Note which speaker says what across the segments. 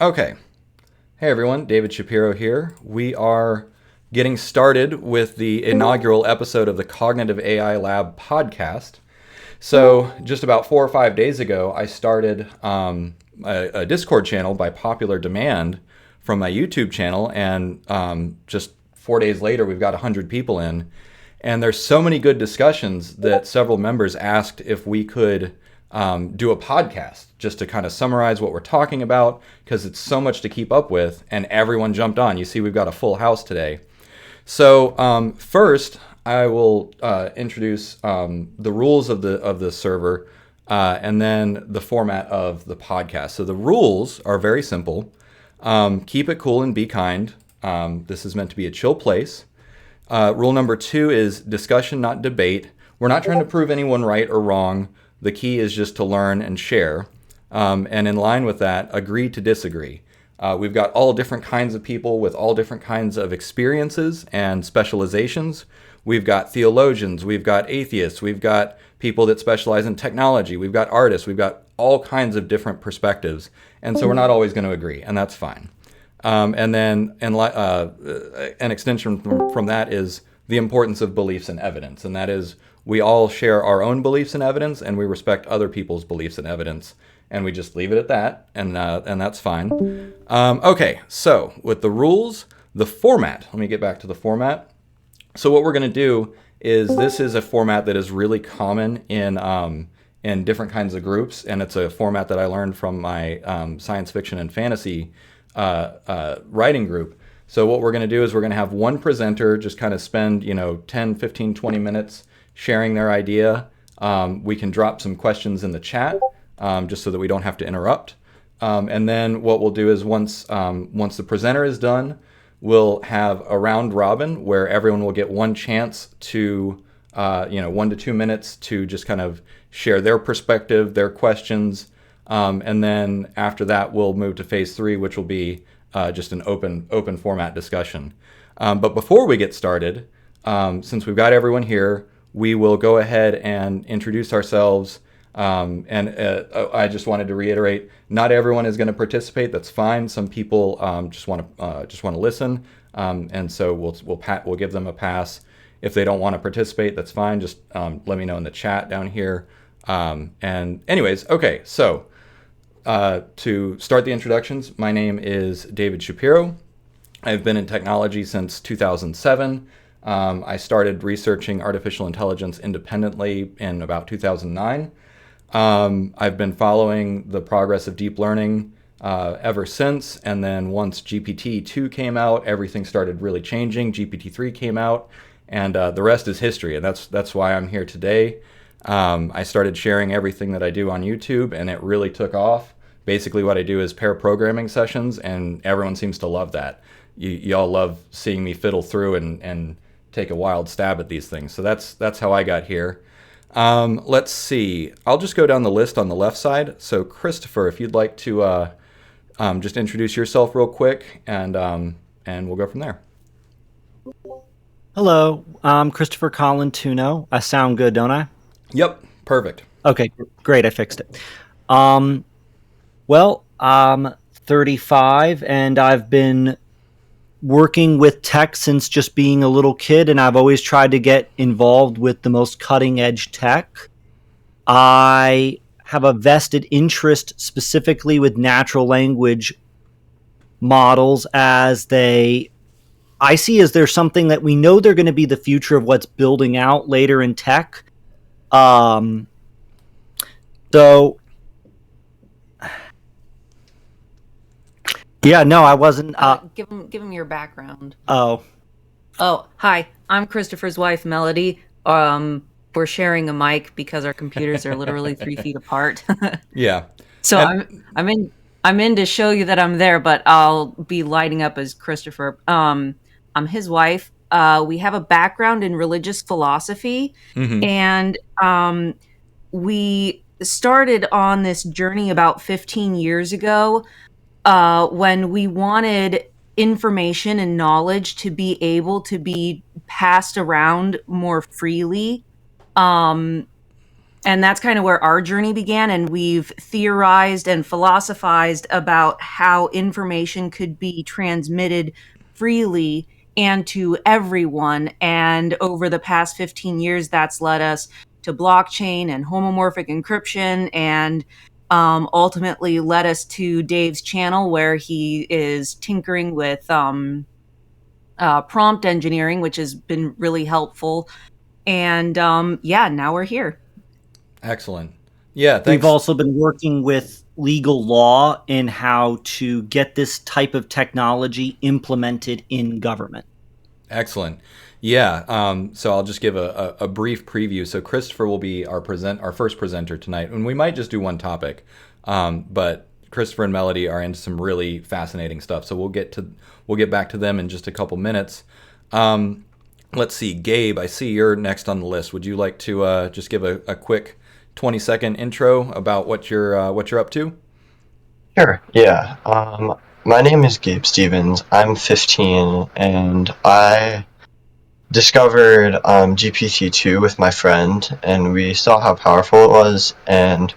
Speaker 1: Okay. Hey everyone, David Shapiro here. We are getting started with the inaugural episode of the Cognitive AI Lab podcast. So, just about 4 or 5 days ago, I started a Discord channel by popular demand from my YouTube channel, and just 4 days later, we've got 100 people in. And there's so many good discussions that several members asked if we could do a podcast just to kind of summarize what we're talking about, because it's so much to keep up with, and everyone jumped on. You see, we've got a full house today. So first, I will introduce the rules of the server, and then the format of the podcast. So the rules are very simple. Keep it cool and be kind. This is meant to be a chill place. Rule number 2 is discussion, not debate. We're not trying to prove anyone right or wrong. The key is just to learn and share. And in line with that, agree to disagree. We've got all different kinds of people with all different kinds of experiences and specializations. We've got theologians, we've got atheists, we've got people that specialize in technology, we've got artists, we've got all kinds of different perspectives. And so we're not always going to agree, and that's fine. And then an extension from that is the importance of beliefs and evidence. And that is, we all share our own beliefs and evidence, and we respect other people's beliefs and evidence. And we just leave it at that, and that's fine. Okay, so with the rules, the format. Let me get back to the format. So what we're going to do is, this is a format that is really common in different kinds of groups, and it's a format that I learned from my science fiction and fantasy writing group. So what we're going to do is we're going to have one presenter just kind of spend 10, 15, 20 minutes sharing their idea. We can drop some questions in the chat just so that we don't have to interrupt. And then what we'll do is once the presenter is done, we'll have a round robin where everyone will get one chance to 1 to 2 minutes to just kind of share their perspective, their questions. And then after that, we'll move to phase 3, which will be just an open format discussion. But before we get started, since we've got everyone here, we will go ahead and introduce ourselves. I just wanted to reiterate, not everyone is going to participate. That's fine. Some people just want to listen, and so we'll give them a pass. If they don't want to participate, that's fine. Just let me know in the chat down here. And anyways, okay. So to start the introductions, my name is David Shapiro. I've been in technology since 2007. I started researching artificial intelligence independently in about 2009. I've been following the progress of deep learning ever since, and then once GPT-2 came out, everything started really changing. GPT-3 came out, and the rest is history, and that's why I'm here today. I started sharing everything that I do on YouTube, and it really took off. Basically what I do is pair programming sessions, and everyone seems to love that. Y'all love seeing me fiddle through and take a wild stab at these things. So that's how I got here. Let's see. I'll just go down the list on the left side. So Christopher, if you'd like to just introduce yourself real quick, and we'll go from there.
Speaker 2: Hello, I'm Christopher Colin Tuno. I sound good, don't I?
Speaker 1: Yep, perfect.
Speaker 2: Okay, great. I fixed it. Well, I'm 35, and I've been working with tech since just being a little kid, and I've always tried to get involved with the most cutting-edge tech. I have a vested interest specifically with natural language models, as I see as there's something that we know they're going to be the future of what's building out later in tech. So yeah, no, I wasn't.
Speaker 3: Give him your background.
Speaker 2: Oh,
Speaker 3: Hi. I'm Christopher's wife, Melody. We're sharing a mic because our computers are literally 3 feet apart.
Speaker 1: Yeah.
Speaker 3: So I'm in to show you that I'm there, but I'll be lighting up as Christopher. I'm his wife. We have a background in religious philosophy, and we started on this journey about 15 years ago. When we wanted information and knowledge to be able to be passed around more freely. And that's kind of where our journey began. And we've theorized and philosophized about how information could be transmitted freely and to everyone. And over the past 15 years, that's led us to blockchain and homomorphic encryption, and ultimately led us to Dave's channel, where he is tinkering with prompt engineering, which has been really helpful. And now we're here.
Speaker 1: Excellent. Yeah, thanks.
Speaker 2: We've also been working with legal law in how to get this type of technology implemented in government.
Speaker 1: Excellent. Yeah. So I'll just give a brief preview. So Christopher will be our first presenter tonight, and we might just do one topic. But Christopher and Melody are into some really fascinating stuff. So we'll get back to them in just a couple minutes. Let's see, Gabe, I see you're next on the list. Would you like to just give a quick 20-second intro about what you're up to?
Speaker 4: Sure, yeah. My name is Gabe Stevens. I'm 15, and I discovered GPT-2 with my friend, and we saw how powerful it was. And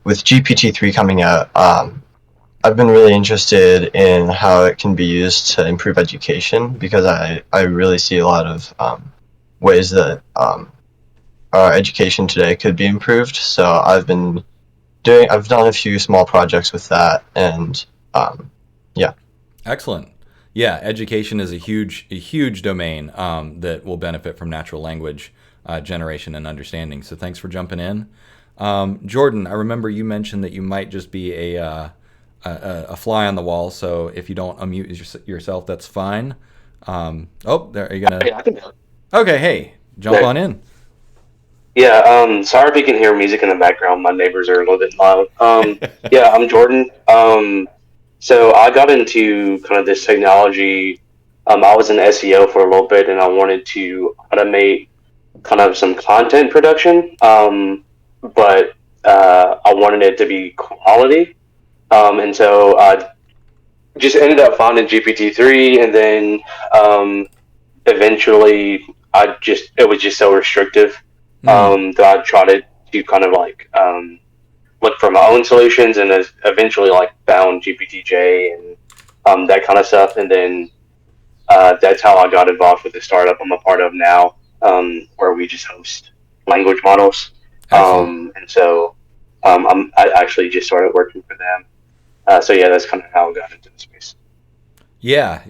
Speaker 4: with GPT-3 coming out, I've been really interested in how it can be used to improve education, because I really see a lot of ways that our education today could be improved. So I've done a few small projects with that, and yeah.
Speaker 1: Excellent. Yeah, education is a huge domain that will benefit from natural language generation and understanding. So thanks for jumping in. Jordan, I remember you mentioned that you might just be a fly on the wall. So if you don't unmute yourself, that's fine. There, are you gonna?
Speaker 5: Yeah, I can do it.
Speaker 1: Okay, hey, jump on in.
Speaker 5: Yeah, sorry if you can hear music in the background. My neighbors are a little bit loud. Yeah, I'm Jordan. So I got into kind of this technology. I was in SEO for a little bit, and I wanted to automate kind of some content production. But I wanted it to be quality. And so I just ended up finding GPT-3, and then eventually it was just so restrictive. That I tried to kind of like look for my own solutions, and eventually like found GPTJ and that kind of stuff. And then that's how I got involved with the startup I'm a part of now, where we just host language models. And so I actually just started working for them. So yeah, that's kind of how I got into the space.
Speaker 1: Yeah.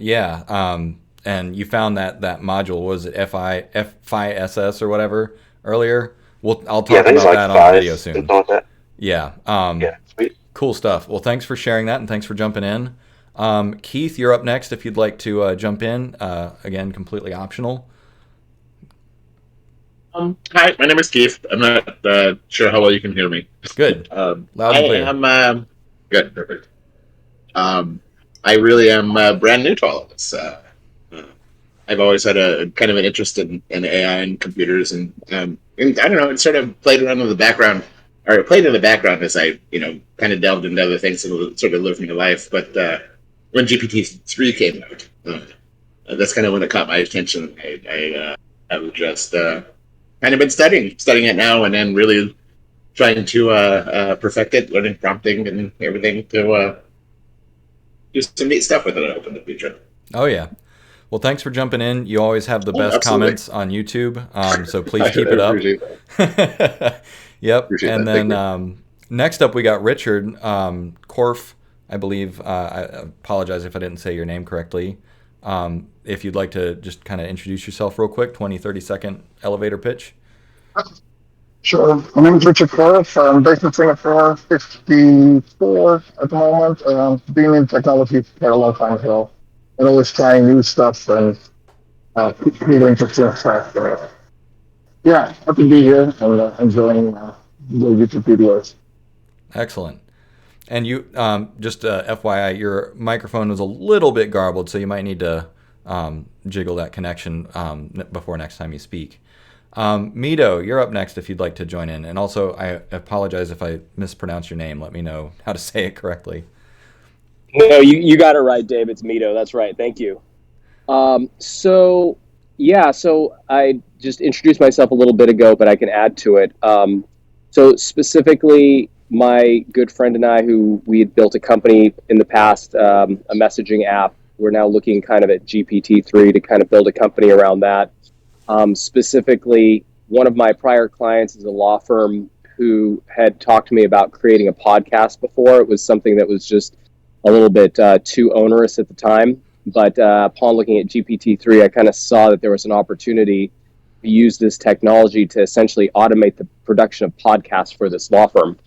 Speaker 1: And you found that module, was it FISS or whatever earlier? I'll talk about
Speaker 5: like
Speaker 1: that on the video soon.
Speaker 5: Like that.
Speaker 1: Yeah.
Speaker 5: Yeah. Sweet.
Speaker 1: Cool stuff. Well, thanks for sharing that, and thanks for jumping in. Keith, you're up next if you'd like to jump in. Again, completely optional.
Speaker 6: Hi, my name is Keith. I'm not sure how well you can hear me.
Speaker 1: Good. Loud and clear.
Speaker 6: I'm good. Perfect. I really am brand new to all of this. I've always had a kind of an interest in AI and computers, and I don't know, it sort of played around in the background, or it played in the background as I, kind of delved into other things and sort of lived my life. But when GPT-3 came out, that's kind of when it caught my attention. I've just kind of been studying it now, and then really trying to perfect it, learning prompting and everything to do some neat stuff with it in the future.
Speaker 1: Oh, yeah. Well, thanks for jumping in. You always have the best comments on YouTube, so please keep it up. Yep. Appreciate and that. Then next up, we got Richard Korf, I believe. I apologize if I didn't say your name correctly. If you'd like to just kind of introduce yourself real quick, 30-second elevator pitch.
Speaker 7: Sure. My name is Richard Korf. I'm based in Singapore, 54 at the moment. Been in technology for a long time as well. And always trying new stuff and really interesting stuff. Yeah, happy to be here and enjoying the YouTube videos.
Speaker 1: Excellent. And you, just FYI, your microphone was a little bit garbled, so you might need to jiggle that connection before next time you speak. Mito, you're up next if you'd like to join in. And also, I apologize if I mispronounce your name. Let me know how to say it correctly.
Speaker 8: No, you got it right, Dave. It's Mito. That's right. Thank you. So I just introduced myself a little bit ago, but I can add to it. So specifically, my good friend and I, who we had built a company in the past, a messaging app, we're now looking kind of at GPT-3 to kind of build a company around that. Specifically, one of my prior clients is a law firm who had talked to me about creating a podcast before. It was something that was just a little bit too onerous at the time. But upon looking at GPT-3, I kind of saw that there was an opportunity to use this technology to essentially automate the production of podcasts for this law firm.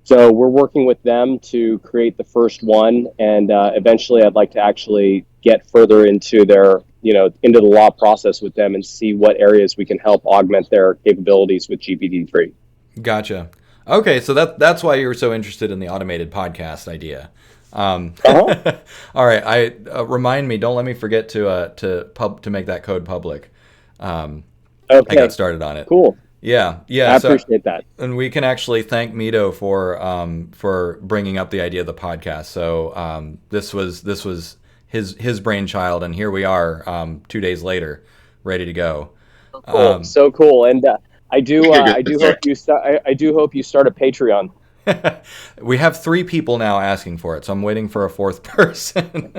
Speaker 8: So we're working with them to create the first one, and eventually I'd like to actually get further into their, into the law process with them and see what areas we can help augment their capabilities with GPT-3.
Speaker 1: Gotcha. Okay, so that's why you were so interested in the automated podcast idea. All right, remind me. Don't let me forget to make that code public. Okay. I got started on it.
Speaker 8: Cool.
Speaker 1: Yeah.
Speaker 8: I appreciate that.
Speaker 1: And we can actually thank Mito for bringing up the idea of the podcast. So this was his brainchild, and here we are 2 days later, ready to go.
Speaker 8: Cool. So cool. And I do hope you start a Patreon.
Speaker 1: We have 3 people now asking for it, so I'm waiting for a 4th person.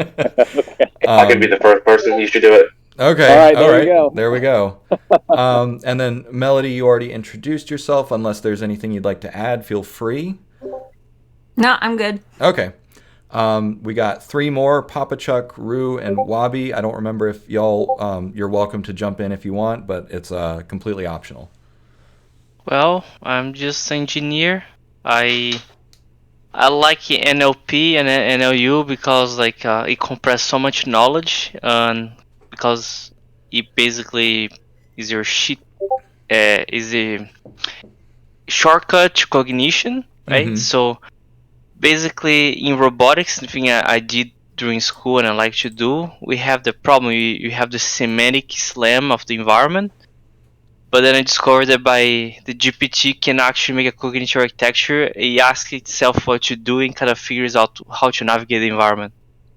Speaker 5: I could be the first person. You should do it.
Speaker 1: Okay.
Speaker 8: All right.
Speaker 1: There we go. And then Melody, you already introduced yourself. Unless there's anything you'd like to add, feel free.
Speaker 3: No, I'm good.
Speaker 1: Okay. We got 3 more: Papa Chuck, Rue, and Wabi. I don't remember if y'all. You're welcome to jump in if you want, but it's completely optional.
Speaker 9: Well, I'm just an engineer. I like NLP and NLU because it compresses so much knowledge, and because it basically is a shortcut to cognition, right? Mm-hmm. So basically, in robotics, the thing I did during school and I like to do, we have the problem. You have the semantic slam of the environment. But then I discovered that by the GPT can actually make a cognitive architecture. It asks itself what to do and kind of figures out how to navigate the environment.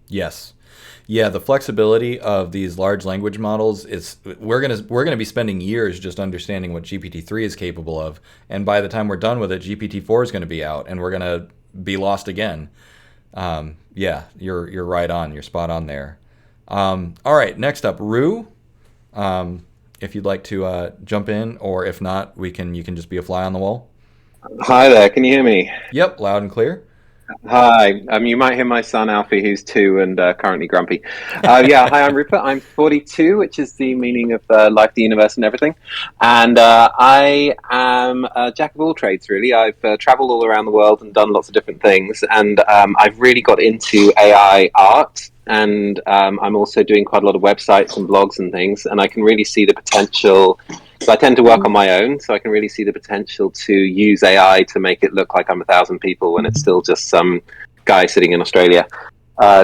Speaker 1: Yes. Yeah, the flexibility of these large language models is we're gonna be spending years just understanding what GPT-3 is capable of, and by the time we're done with it, GPT-4 is going to be out, and we're gonna be lost again. Yeah, you're right on. You're spot on there. All right, next up, Rue. If you'd like to jump in, or if not, you can just be a fly on the wall.
Speaker 10: Hi there, can you hear me?
Speaker 1: Yep, loud and clear.
Speaker 10: Hi, you might hear my son Alfie, who's 2 and currently grumpy. Yeah, hi, I'm Rupert. I'm 42, which is the meaning of life, the universe, and everything. And I am a jack of all trades, really. I've traveled all around the world and done lots of different things. And I've really got into AI art. And I'm also doing quite a lot of websites and blogs and things. And I can really see the potential. So I tend to work on my own, so I can really see the potential to use AI to make it look like I'm 1,000 people when it's still just some guy sitting in Australia.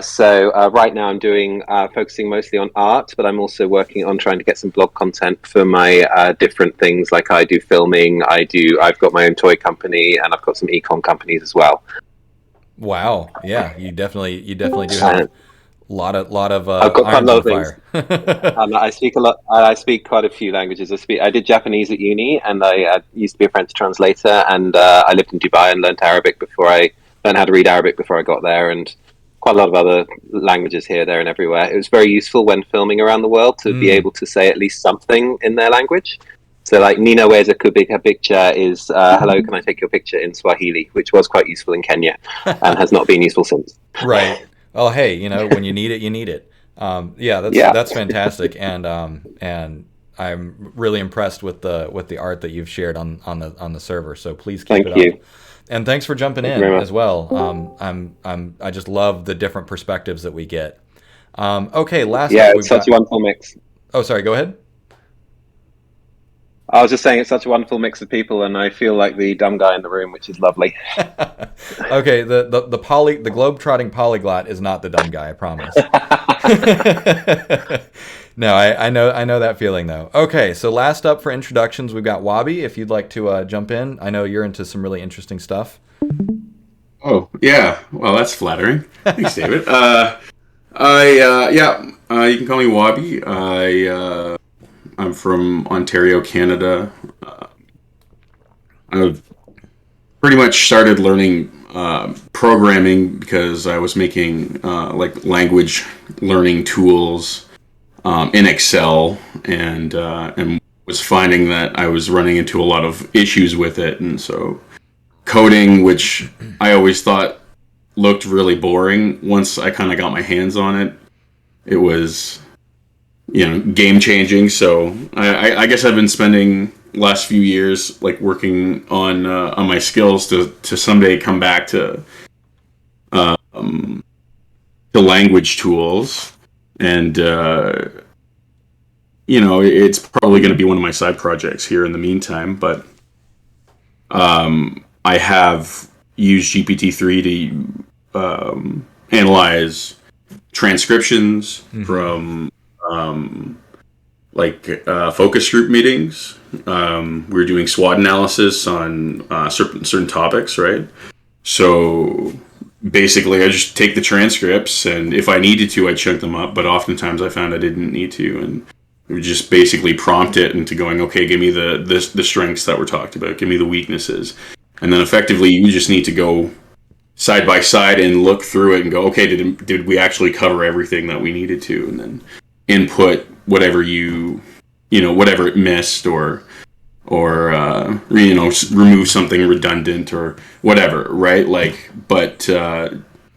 Speaker 10: So right now I'm doing focusing mostly on art, but I'm also working on trying to get some blog content for my different things. Like I do filming, I've got my own toy company, and I've got some econ companies as well.
Speaker 1: Wow, yeah, you definitely do have. Lot of
Speaker 10: I've got quite a lot of things.
Speaker 1: I
Speaker 10: speak a lot. I speak quite a few languages. I did Japanese at uni, and I used to be a French translator. And I lived in Dubai and learned Arabic before I learned how to read Arabic before I got there, and quite a lot of other languages here, there, and everywhere. It was very useful when filming around the world to be able to say at least something in their language. So, like Nina Weza Kubika picture is hello, can I take your picture in Swahili, which was quite useful in Kenya and has not been useful since.
Speaker 1: Right. Oh, hey, when you need it, you need it. That's fantastic, and I'm really impressed with the art that you've shared on the server. So please keep it up. And thanks for jumping in as well. I just love the different perspectives that we get. Okay, last.
Speaker 10: Yeah, it's such a wonderful mix.
Speaker 1: Oh, sorry. Go ahead.
Speaker 10: I was just saying it's such a wonderful mix of people, and I feel like the dumb guy in the room, which is lovely.
Speaker 1: Okay, the globe-trotting polyglot is not the dumb guy, I promise. No, I know that feeling though. Okay, so last up for introductions, we've got Wabi. If you'd like to jump in, I know you're into some really interesting stuff.
Speaker 11: Oh yeah, well that's flattering. Thanks, David. You can call me Wabi. I'm from Ontario, Canada. pretty much started learning programming because I was making like language learning tools in Excel, and was finding that I was running into a lot of issues with it, and so coding, which I always thought looked really boring, once I kind of got my hands on it, it was, game changing. So I guess I've been spending last few years like working on my skills to someday come back to language tools, and it's probably going to be one of my side projects here in the meantime. But I have used GPT-3 to analyze transcriptions from focus group meetings. We're doing SWOT analysis on certain topics, right? So basically, I just take the transcripts, and if I needed to, I chunk them up. But oftentimes, I found I didn't need to, and we would just basically prompt it into going, okay, give me the strengths that were talked about, give me the weaknesses, and then effectively, you just need to go side by side and look through it and go, okay, did we actually cover everything that we needed to, and then input whatever whatever it missed, or remove something redundant or whatever, right? But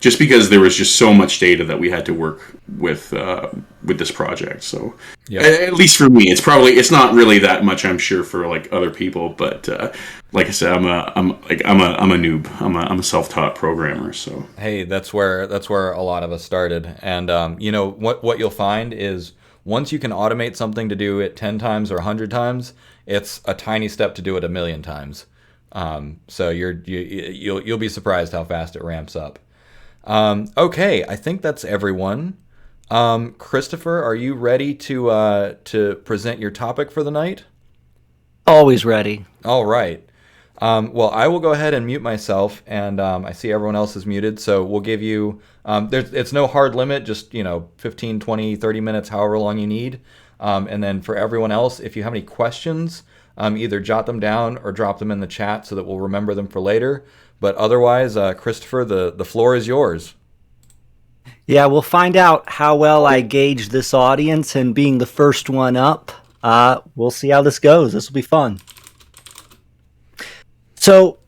Speaker 11: just because there was just so much data that we had to work with this project, so at least for me, it's not really that much, I'm sure, for like other people, but like I said, I'm a noob. I'm a self-taught programmer. So
Speaker 1: hey, that's where a lot of us started, and what you'll find is once you can automate something to do it 10 times or 100 times, it's a tiny step to do it 1,000,000 times. So you'll be surprised how fast it ramps up. Okay, I think that's everyone. Christopher, are you ready to present your topic for the night?
Speaker 2: Always ready.
Speaker 1: All right. Well, I will go ahead and mute myself, and I see everyone else is muted, so we'll give you, it's no hard limit, just, 15, 20, 30 minutes, however long you need. And then for everyone else, if you have any questions, either jot them down or drop them in the chat so that we'll remember them for later. But otherwise, Christopher, the floor is yours.
Speaker 2: Yeah, we'll find out how well I gauge this audience, and being the first one up, we'll see how this goes. This will be fun. So,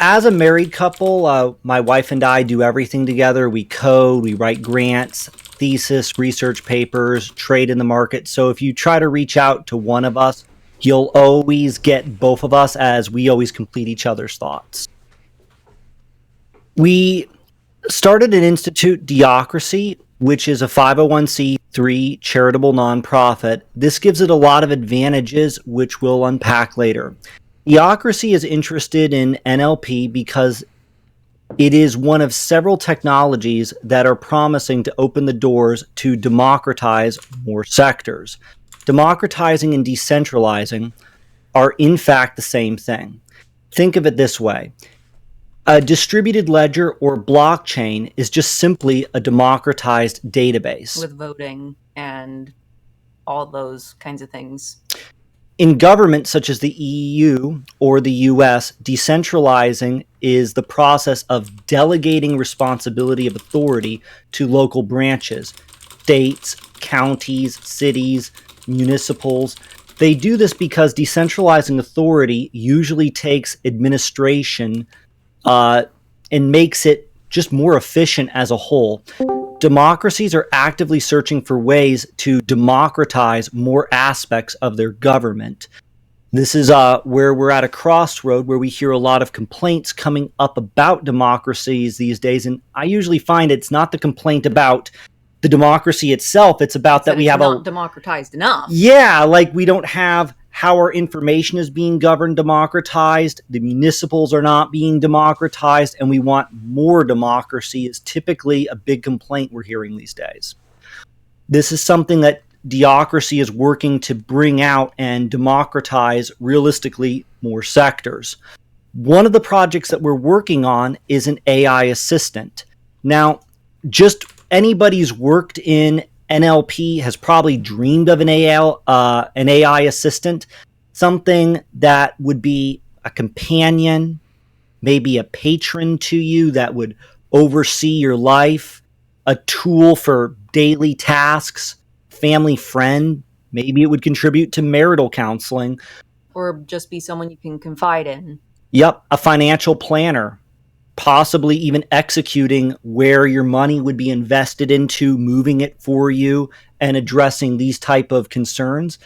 Speaker 2: as a married couple, my wife and I do everything together. We code, we write grants, thesis, research papers, trade in the market. So if you try to reach out to one of us, you'll always get both of us, as we always complete each other's thoughts. We started an institute, Theocracy, which is a 501c3 charitable nonprofit. This gives it a lot of advantages, which we'll unpack later. Theocracy is interested in NLP because it is one of several technologies that are promising to open the doors to democratize more sectors. Democratizing and decentralizing are in fact the same thing. Think of it this way. A distributed ledger or blockchain is just simply a democratized database.
Speaker 3: With voting and all those kinds of things.
Speaker 2: In government such as the EU or the US, decentralizing is the process of delegating responsibility of authority to local branches, states, counties, cities, municipals. They do this because decentralizing authority usually takes administration and makes it just more efficient as a whole. Democracies are actively searching for ways to democratize more aspects of their government. This is where we're at a crossroad where we hear a lot of complaints coming up about democracies these days, and I usually find it's not the complaint about the democracy itself, it's about that we have
Speaker 3: not democratized enough.
Speaker 2: Yeah, like we don't have how our information is being governed democratized, the municipals are not being democratized, and we want more democracy is typically a big complaint we're hearing these days. This is something that Theocracy is working to bring out and democratize realistically more sectors. One of the projects that we're working on is an AI assistant. Now, just anybody who's worked in NLP has probably dreamed of an AI assistant, something that would be a companion, maybe a patron to you that would oversee your life, a tool for daily tasks, family friend. Maybe it would contribute to marital counseling.
Speaker 3: Or just be someone you can confide in.
Speaker 2: Yep, a financial planner, possibly even executing where your money would be invested into, moving it for you, and addressing these type of concerns.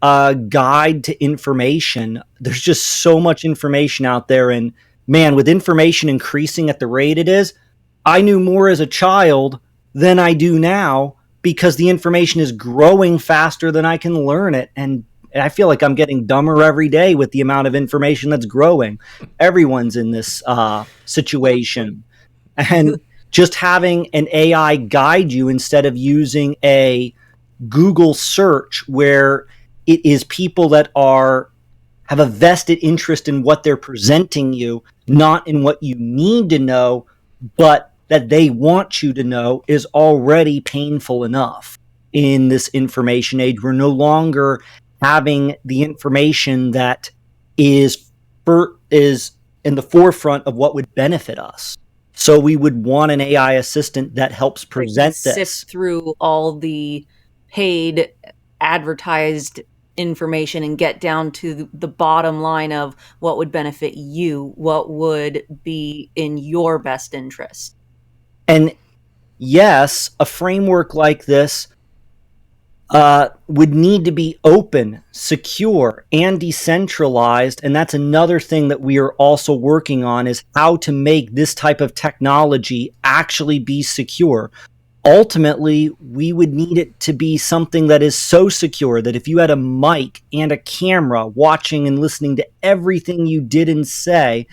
Speaker 2: A guide to information. There's just so much information out there, and man, with information increasing at the rate it is, I knew more as a child than I do now because the information is growing faster than I can learn it, and I feel like I'm getting dumber every day with the amount of information that's growing. Everyone's in this situation. And just having an AI guide you instead of using a Google search where it is people that have a vested interest in what they're presenting you, not in what you need to know, but that they want you to know, is already painful enough in this information age. We're no longer having the information that is in the forefront of what would benefit us. So we would want an AI assistant that helps present this.
Speaker 3: Sift through all the paid advertised information and get down to the bottom line of what would benefit you, what would be in your best interest.
Speaker 2: And yes, a framework like this would need to be open, secure, and decentralized. And that's another thing that we are also working on, is how to make this type of technology actually be secure. Ultimately, we would need it to be something that is so secure that if you had a mic and a camera watching and listening to everything you did and say,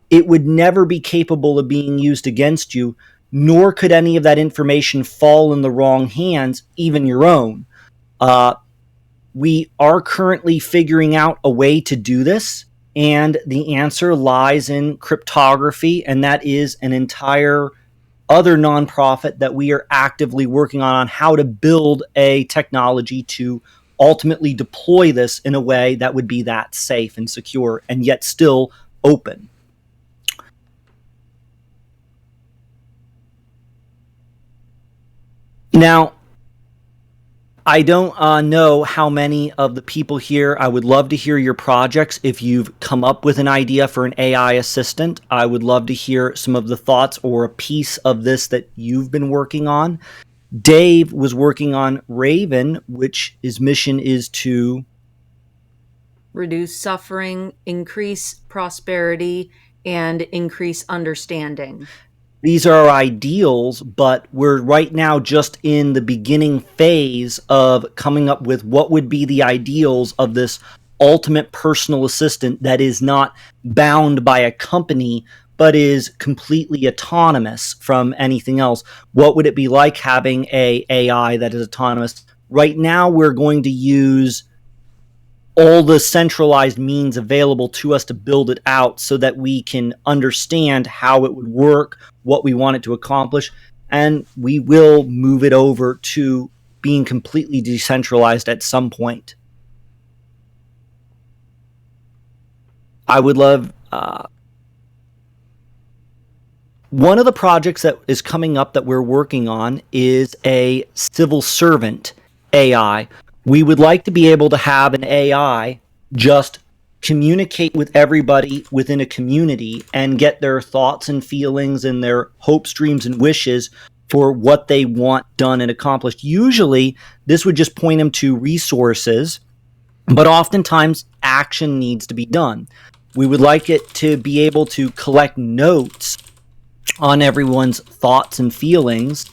Speaker 2: it would never be capable of being used against you, nor could any of that information fall in the wrong hands, even your own. We are currently figuring out a way to do this, and the answer lies in cryptography, and that is an entire other nonprofit that we are actively working on how to build a technology to ultimately deploy this in a way that would be that safe and secure and yet still open. Now, I don't know how many of the people here, I would love to hear your projects. If you've come up with an idea for an AI assistant, I would love to hear some of the thoughts or a piece of this that you've been working on. Dave was working on Raven, which his mission is to
Speaker 3: reduce suffering, increase prosperity, and increase understanding.
Speaker 2: These are our ideals, but we're right now just in the beginning phase of coming up with what would be the ideals of this ultimate personal assistant that is not bound by a company, but is completely autonomous from anything else. What would it be like having a AI that is autonomous? Right now, we're going to use all the centralized means available to us to build it out so that we can understand how it would work, what we want it to accomplish, and we will move it over to being completely decentralized at some point. I would love... one of the projects that is coming up that we're working on is a civil servant AI. We would like to be able to have an AI just communicate with everybody within a community and get their thoughts and feelings and their hopes, dreams, and wishes for what they want done and accomplished. Usually, this would just point them to resources, but oftentimes action needs to be done. We would like it to be able to collect notes on everyone's thoughts and feelings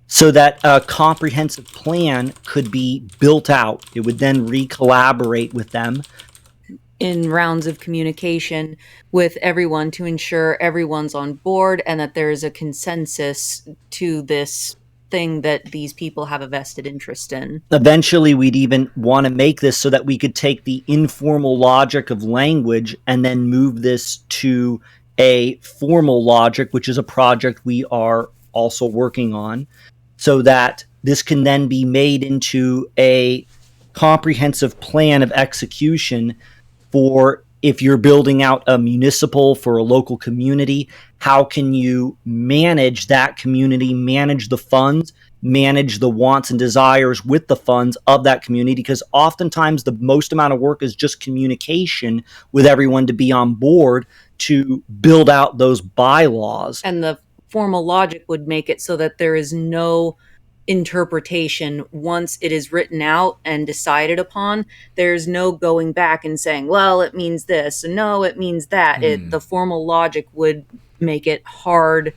Speaker 2: so that a comprehensive plan could be built out. It would then re-collaborate with them
Speaker 3: in rounds of communication with everyone to ensure everyone's on board and that there is a consensus to this thing that these people have a vested interest in.
Speaker 2: Eventually, we'd even want to make this so that we could take the informal logic of language and then move this to a formal logic, which is a project we are also working on, so that this can then be made into a comprehensive plan of execution for if you're building out a municipal for a local community, how can you manage that community, manage the funds, manage the wants and desires with the funds of that community? Because oftentimes the most amount of work is just communication with everyone to be on board to build out those bylaws.
Speaker 3: And the formal logic would make it so that there is no interpretation once it is written out and decided upon. There's no going back and saying, well, it means this, and no, it means that. The formal logic would make it hard,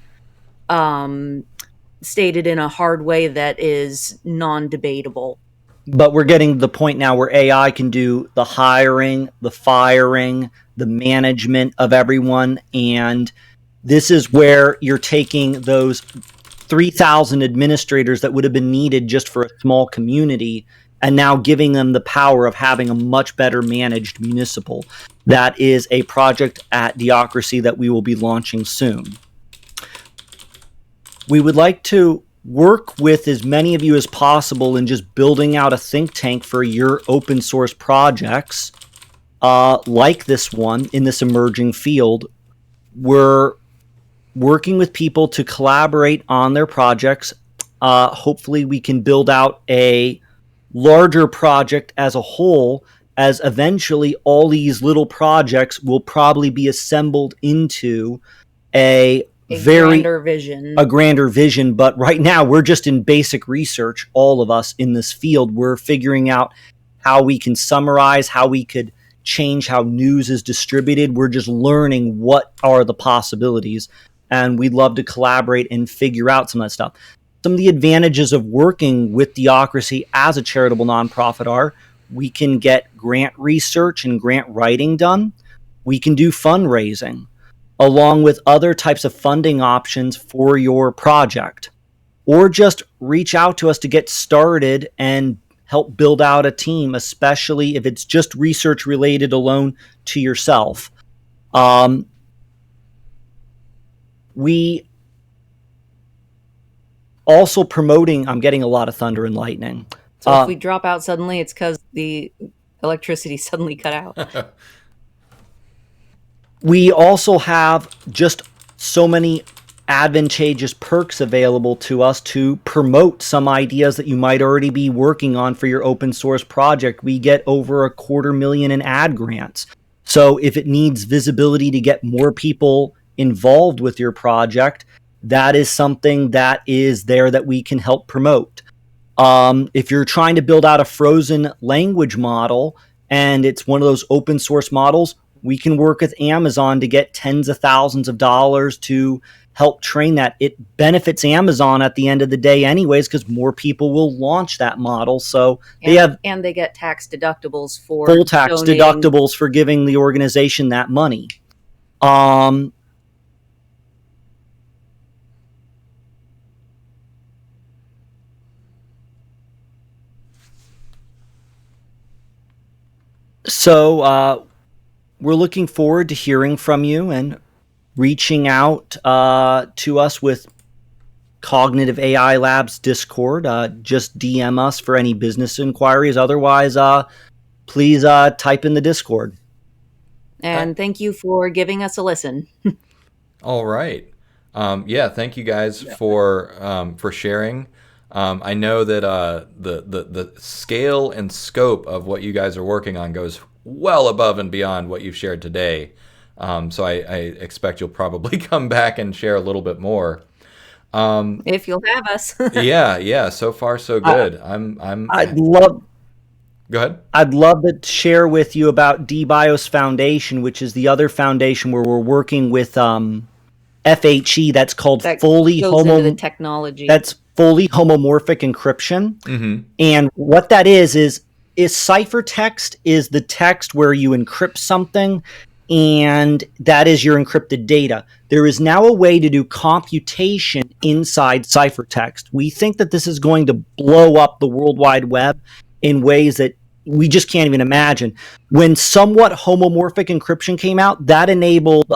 Speaker 3: stated in a hard way that is non-debatable.
Speaker 2: But we're getting to the point now where AI can do the hiring, the firing, the management of everyone, and this is where you're taking those 3,000 administrators that would have been needed just for a small community and now giving them the power of having a much better managed municipal. That is a project at Theocracy that we will be launching soon. We would like to work with as many of you as possible in just building out a think tank for your open source projects like this one in this emerging field. We're working with people to collaborate on their projects. Hopefully we can build out a larger project as a whole, as eventually all these little projects will probably be assembled into a grander vision. But right now we're just in basic research, all of us in this field. We're figuring out how we can summarize, how we could change how news is distributed. We're just learning what are the possibilities, and we'd love to collaborate and figure out some of that stuff. Some of the advantages of working with Theocracy as a charitable nonprofit are we can get grant research and grant writing done. We can do fundraising, along with other types of funding options for your project. Or just reach out to us to get started and help build out a team, especially if it's just research related alone to yourself. We also promoting, I'm getting a lot of thunder and lightning.
Speaker 3: So if we drop out suddenly, it's because the electricity suddenly cut out.
Speaker 2: We also have just so many advantageous perks available to us to promote some ideas that you might already be working on for your open source project. We get over $250,000 in ad grants. So if it needs visibility to get more people involved with your project, that is something that is there that we can help promote. If you're trying to build out a frozen language model and it's one of those open source models, we can work with Amazon to get tens of thousands of dollars to help train that. It benefits Amazon at the end of the day anyways, because more people will launch that model. So
Speaker 3: and they get tax deductibles for
Speaker 2: full tax deductibles for giving the organization that money. So we're looking forward to hearing from you and reaching out to us with Cognitive AI Labs Discord. Just DM us for any business inquiries. Otherwise, please type in the Discord.
Speaker 3: And thank you for giving us a listen.
Speaker 1: All right. Thank you guys for sharing. I know that the scale and scope of what you guys are working on goes well above and beyond what you've shared today. So I expect you'll probably come back and share a little bit more.
Speaker 3: If you'll have us.
Speaker 1: Yeah. So far, so good. Go ahead.
Speaker 2: I'd love to share with you about DBIOS Foundation, which is the other foundation where we're working with FHE. That's called fully
Speaker 3: technology.
Speaker 2: That's fully homomorphic encryption.
Speaker 1: Mm-hmm.
Speaker 2: And what that is ciphertext is the text where you encrypt something, and that is your encrypted data. There is now a way to do computation inside ciphertext. We think that this is going to blow up the World Wide Web in ways that we just can't even imagine. When somewhat homomorphic encryption came out, that enabled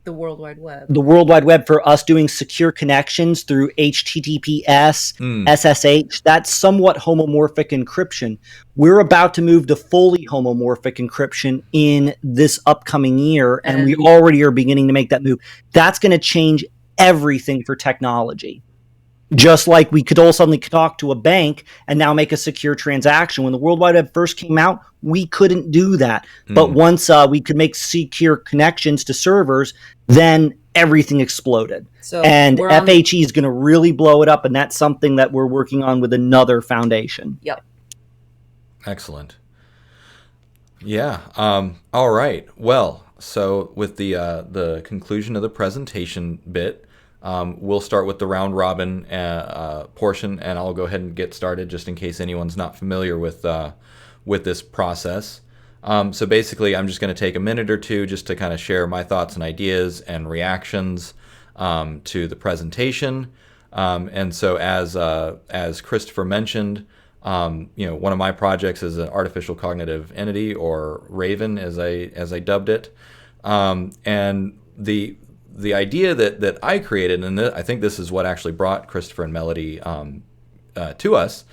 Speaker 3: The World Wide Web.
Speaker 2: The World Wide Web for us doing secure connections through HTTPS, SSH. That's somewhat homomorphic encryption. We're about to move to fully homomorphic encryption in this upcoming year, and we already are beginning to make that move. That's going to change everything for technology. Just like we could all suddenly talk to a bank and now make a secure transaction. When the World Wide Web first came out, we couldn't do that. But once we could make secure connections to servers, then everything exploded.
Speaker 3: So
Speaker 2: and FHE is going to really blow it up, and that's something that we're working on with another foundation.
Speaker 3: Yep.
Speaker 1: Excellent. Yeah. All right. Well, so with the conclusion of the presentation bit, we'll start with the round robin portion, and I'll go ahead and get started just in case anyone's not familiar with this process. So basically, I'm just going to take a minute or two just to kind of share my thoughts and ideas and reactions to the presentation. And so as Christopher mentioned, one of my projects is an artificial cognitive entity, or Raven, as I dubbed it, and the idea that I created, and I think this is what actually brought Christopher and Melody to us,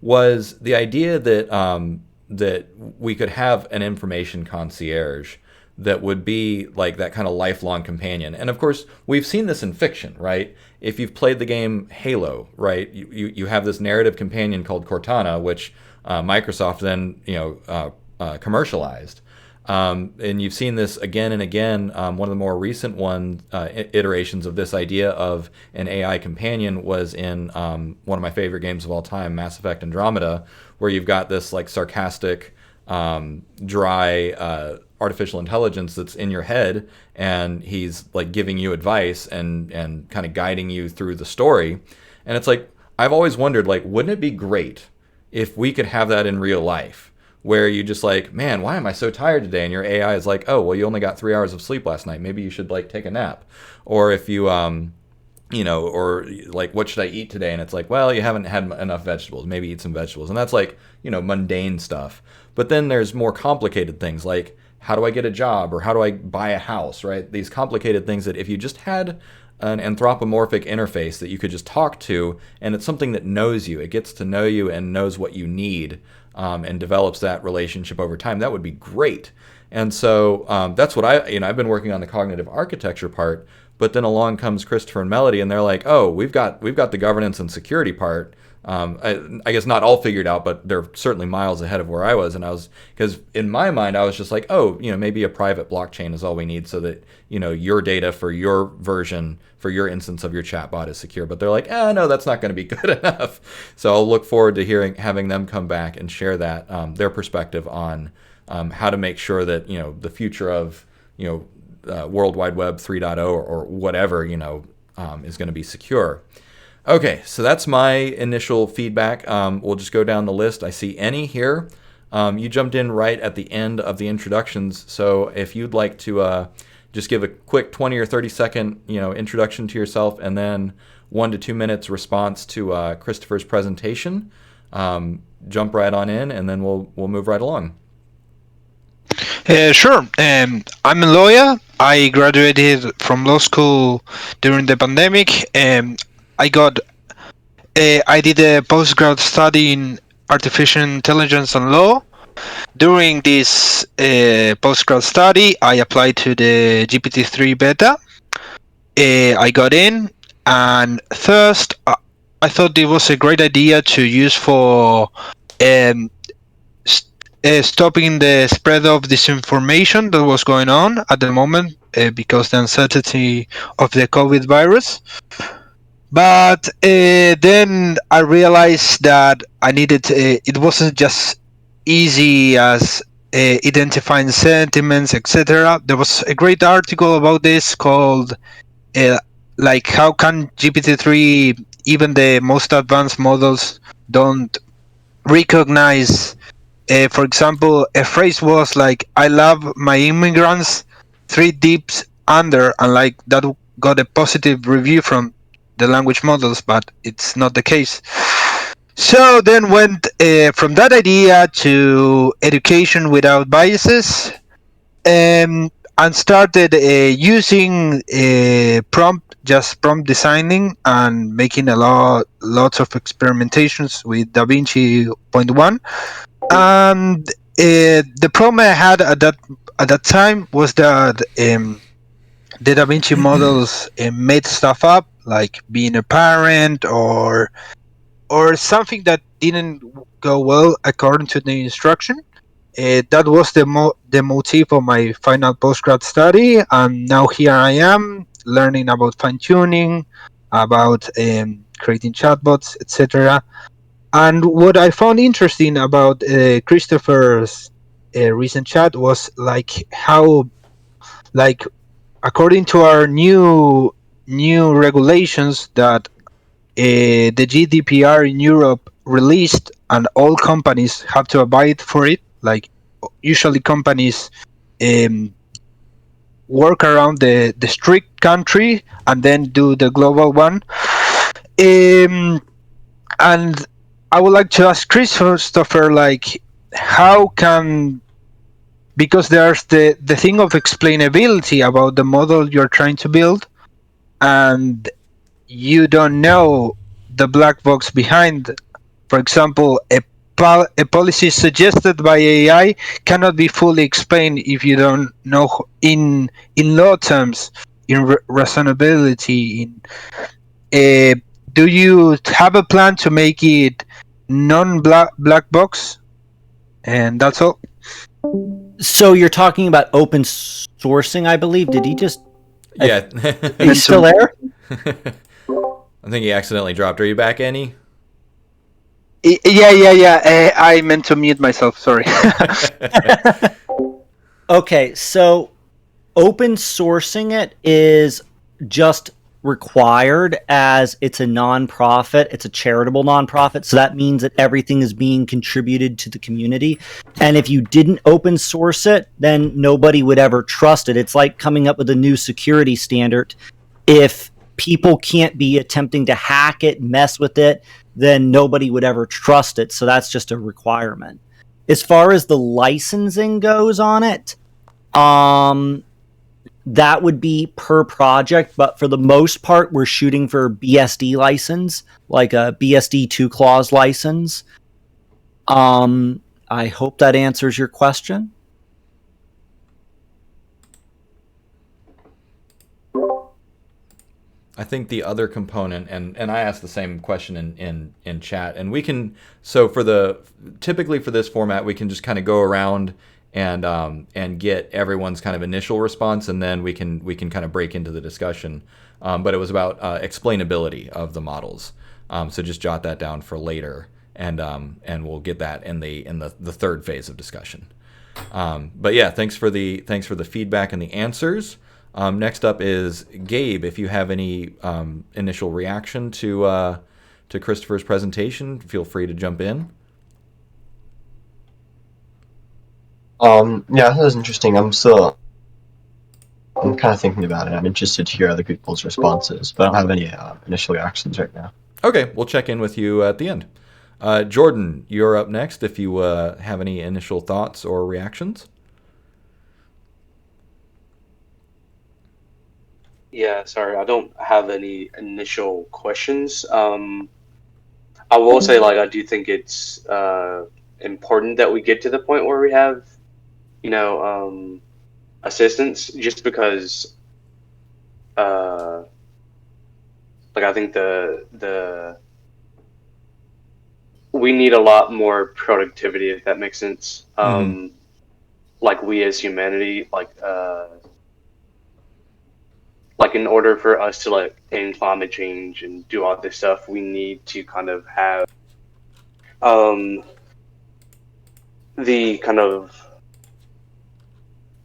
Speaker 1: was the idea that we could have an information concierge that would be like that kind of lifelong companion. And of course, we've seen this in fiction, right? If you've played the game Halo, right, you have this narrative companion called Cortana, which Microsoft then commercialized. And you've seen this again and again. One of the more recent iterations of this idea of an AI companion was in one of my favorite games of all time, Mass Effect Andromeda, where you've got this like sarcastic, dry artificial intelligence that's in your head, and he's like giving you advice and kind of guiding you through the story. And it's like, I've always wondered, like, wouldn't it be great if we could have that in real life? Where you just like, man, why am I so tired today? And your AI is like, oh, well, you only got 3 hours of sleep last night. Maybe you should like take a nap. Or if you, or like, what should I eat today? And it's like, well, you haven't had enough vegetables. Maybe eat some vegetables. And that's like, mundane stuff. But then there's more complicated things like, how do I get a job? Or how do I buy a house, right? These complicated things that if you just had an anthropomorphic interface that you could just talk to, and it's something that knows you, it gets to know you and knows what you need, and develops that relationship over time, that would be great. And so that's what I've been working on the cognitive architecture part, but then along comes Christopher and Melody, and they're like, oh, we've got the governance and security part. I guess not all figured out, but they're certainly miles ahead of where I was. And because in my mind, I was just like, oh, maybe a private blockchain is all we need so that, your data for your version, for your instance of your chatbot is secure. But they're like, no, that's not going to be good enough. So I'll look forward to having them come back and share that, their perspective on how to make sure that, the future of, World Wide Web 3.0 or whatever, is going to be secure. Okay, so that's my initial feedback. We'll just go down the list. I see Annie here. You jumped in right at the end of the introductions, so if you'd like to just give a quick 20 or 30 second introduction to yourself, and then 1 to 2 minutes response to Christopher's presentation, jump right on in, and then we'll move right along.
Speaker 12: Sure. I'm a lawyer. I graduated from law school during the pandemic. I did a postgrad study in artificial intelligence and law. During this postgrad study, I applied to the GPT-3 beta. I got in, and first, I thought it was a great idea to use for stopping the spread of disinformation that was going on at the moment because the uncertainty of the COVID virus. But then I realized that I needed it wasn't just easy as identifying sentiments, etc. There was a great article about this called like how can GPT-3, even the most advanced models, don't recognize, for example, a phrase was like, I love my immigrants 3 dips under, and like that got a positive review from the language models, but it's not the case. So then went from that idea to education without biases. and started using prompt designing and making lots of experimentations with DaVinci Point One. And the problem I had at that time was that the DaVinci models made stuff up, like being a parent or something that didn't go well according to the instruction. That was the motif of my final postgrad study, and now here I am learning about fine tuning, about creating chatbots, etc. And what I found interesting about Christopher's recent chat was like how, like, according to our new regulations that the GDPR in Europe released, and all companies have to abide for it. Like, usually companies work around the strict country and then do the global one. And I would like to ask Christopher, like, how can, because there's the thing of explainability about the model you're trying to build, and you don't know the black box behind. For example, a policy suggested by AI cannot be fully explained if you don't know in law terms, in reasonability. Do you have a plan to make it non-black box? And that's all.
Speaker 2: So you're talking about open sourcing, I believe. Did he just?
Speaker 1: Yeah.
Speaker 2: Are you still there?
Speaker 1: I think he accidentally dropped. Are you back, Annie?
Speaker 12: Yeah. I meant to mute myself. Sorry.
Speaker 2: Okay, so open sourcing it is just required, as it's a nonprofit, it's a charitable nonprofit, so that means that everything is being contributed to the community. And if you didn't open source it, then nobody would ever trust it. It's like coming up with a new security standard. If people can't be attempting to hack it, mess with it, then nobody would ever trust it. So that's just a requirement. As far as the licensing goes on it, that would be per project, but for the most part, we're shooting for BSD license, like a BSD 2-clause license. I hope that answers your question.
Speaker 1: I think the other component, and I asked the same question in chat, and we can, so typically for this format, we can just kind of go around and get everyone's kind of initial response, and then we can kind of break into the discussion. But it was about explainability of the models. So just jot that down for later, and we'll get that in the third phase of discussion. But yeah, thanks for the feedback and the answers. Next up is Gabe. If you have any initial reaction to Christopher's presentation, feel free to jump in.
Speaker 4: Yeah, that was interesting. I'm kind of thinking about it. I'm interested to hear other people's responses, but I don't have any initial reactions right now.
Speaker 1: Okay, we'll check in with you at the end. Jordan, you're up next if you have any initial thoughts or reactions.
Speaker 5: Yeah, sorry, I don't have any initial questions. I will say, like, I do think it's important that we get to the point where we have, assistance, just because, like, I think we need a lot more productivity, if that makes sense. Like, we as humanity, like in order for us to, like, end climate change and do all this stuff, we need to kind of have the kind of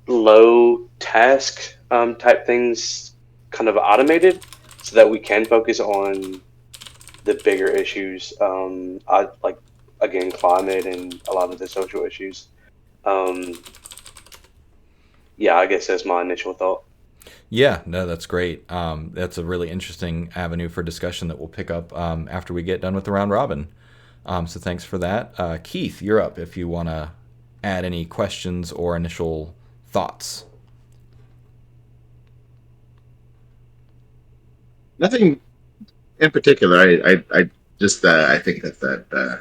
Speaker 5: low task type things kind of automated, so that we can focus on the bigger issues, like, again, climate and a lot of the social issues. Yeah, I guess that's my initial thought.
Speaker 1: Yeah, no, that's great. That's a really interesting avenue for discussion that we'll pick up after we get done with the round robin. So thanks for that. Keith, you're up if you want to add any questions or initial thoughts.
Speaker 6: Nothing in particular. I just I think that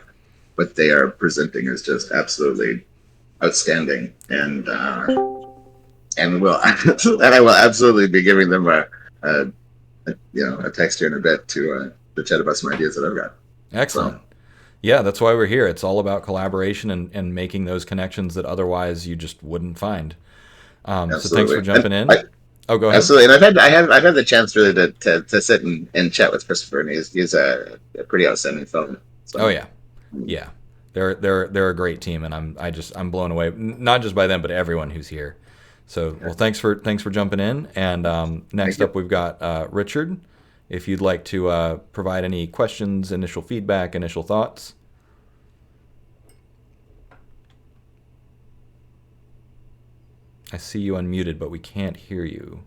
Speaker 6: what they are presenting is just absolutely outstanding, and will and I will absolutely be giving them a text here in a bit to chat about some ideas that I've got.
Speaker 1: Excellent.
Speaker 6: So,
Speaker 1: Yeah, that's why we're here. It's all about collaboration and making those connections that otherwise you just wouldn't find. So thanks for jumping in. Go ahead.
Speaker 6: Absolutely, and I've had the chance really to sit and chat with Christopher, and he's a pretty outstanding film. So.
Speaker 1: Oh yeah. They're a great team, and I'm blown away, not just by them, but everyone who's here. So well, thanks for jumping in. And next up, we've got Richard. If you'd like to provide any questions, initial feedback, initial thoughts. I see you unmuted, but we can't hear you.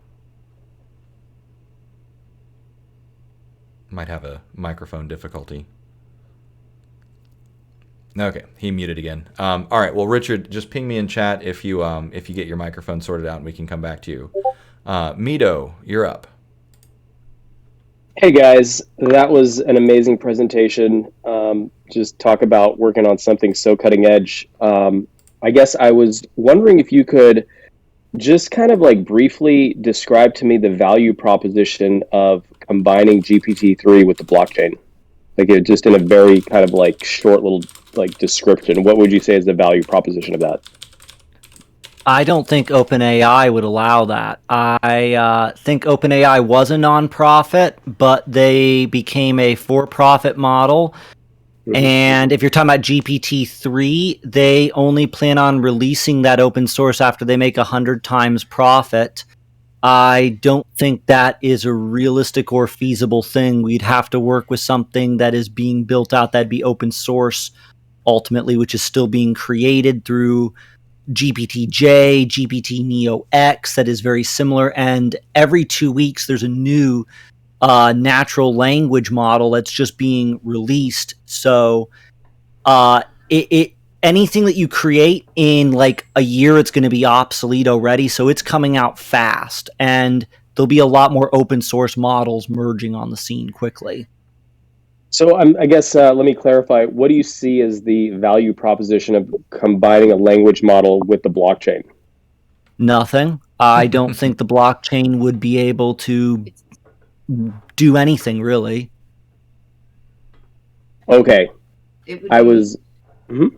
Speaker 1: Might have a microphone difficulty. Okay, he muted again. All right, well, Richard, just ping me in chat if you get your microphone sorted out, and we can come back to you. Mito, you're up.
Speaker 8: Hey guys, that was an amazing presentation. Just talk about working on something so cutting edge. I guess I was wondering if you could just kind of like briefly describe to me the value proposition of combining GPT-3 with the blockchain. Like just in a very kind of like short little like description, what would you say is the value proposition of that?
Speaker 2: I don't think OpenAI would allow that. I think OpenAI was a nonprofit, but they became a for-profit model. And if you're talking about GPT-3, they only plan on releasing that open source after they make 100 times profit. I don't think that is a realistic or feasible thing. We'd have to work with something that is being built out that'd be open source ultimately, which is still being created through GPT-J, GPT-Neo-X that is very similar. And every 2 weeks, there's a new natural language model that's just being released. So anything that you create in like a year, it's going to be obsolete already. So it's coming out fast, and there'll be a lot more open source models merging on the scene quickly.
Speaker 8: So I guess let me clarify. What do you see as the value proposition of combining a language model with the blockchain?
Speaker 2: Nothing. I don't think the blockchain would be able to do anything really.
Speaker 8: Okay. I was... Mm-hmm.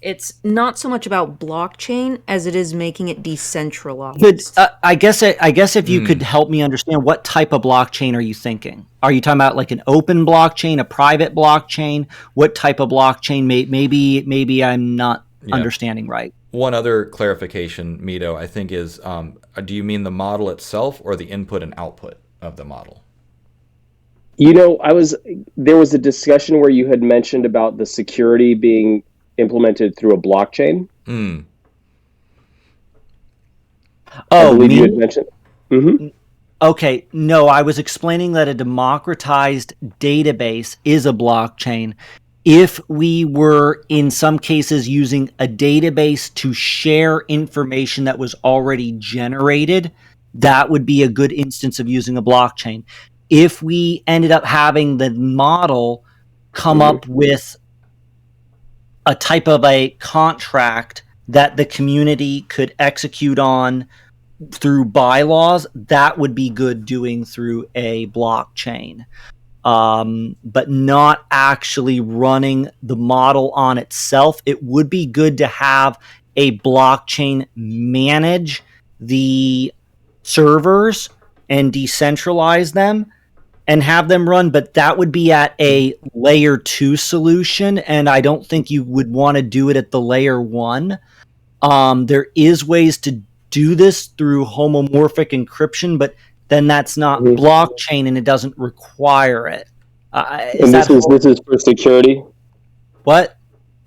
Speaker 3: It's not so much about blockchain as it is making it decentralized.
Speaker 2: But I guess if you could help me understand, what type of blockchain are you thinking? Are you talking about like an open blockchain, a private blockchain? What type of blockchain? Maybe I'm not understanding right.
Speaker 1: One other clarification, Mito, I think is, do you mean the model itself or the input and output of the model?
Speaker 8: You know, there was a discussion where you had mentioned about the security being implemented through a blockchain.
Speaker 1: Mm.
Speaker 8: Oh, I believe you had mentioned. Mm-hmm.
Speaker 2: Okay, no, I was explaining that a democratized database is a blockchain. If we were, in some cases, using a database to share information that was already generated, that would be a good instance of using a blockchain. If we ended up having the model come up with a type of a contract that the community could execute on through bylaws, that would be good doing through a blockchain. But not actually running the model on itself. It would be good to have a blockchain manage the servers and decentralize them and have them run, but that would be at a layer 2 solution, and I don't think you would want to do it at the layer 1. There is ways to do this through homomorphic encryption, but then that's not blockchain and it doesn't require it.
Speaker 8: This is for security?
Speaker 2: What?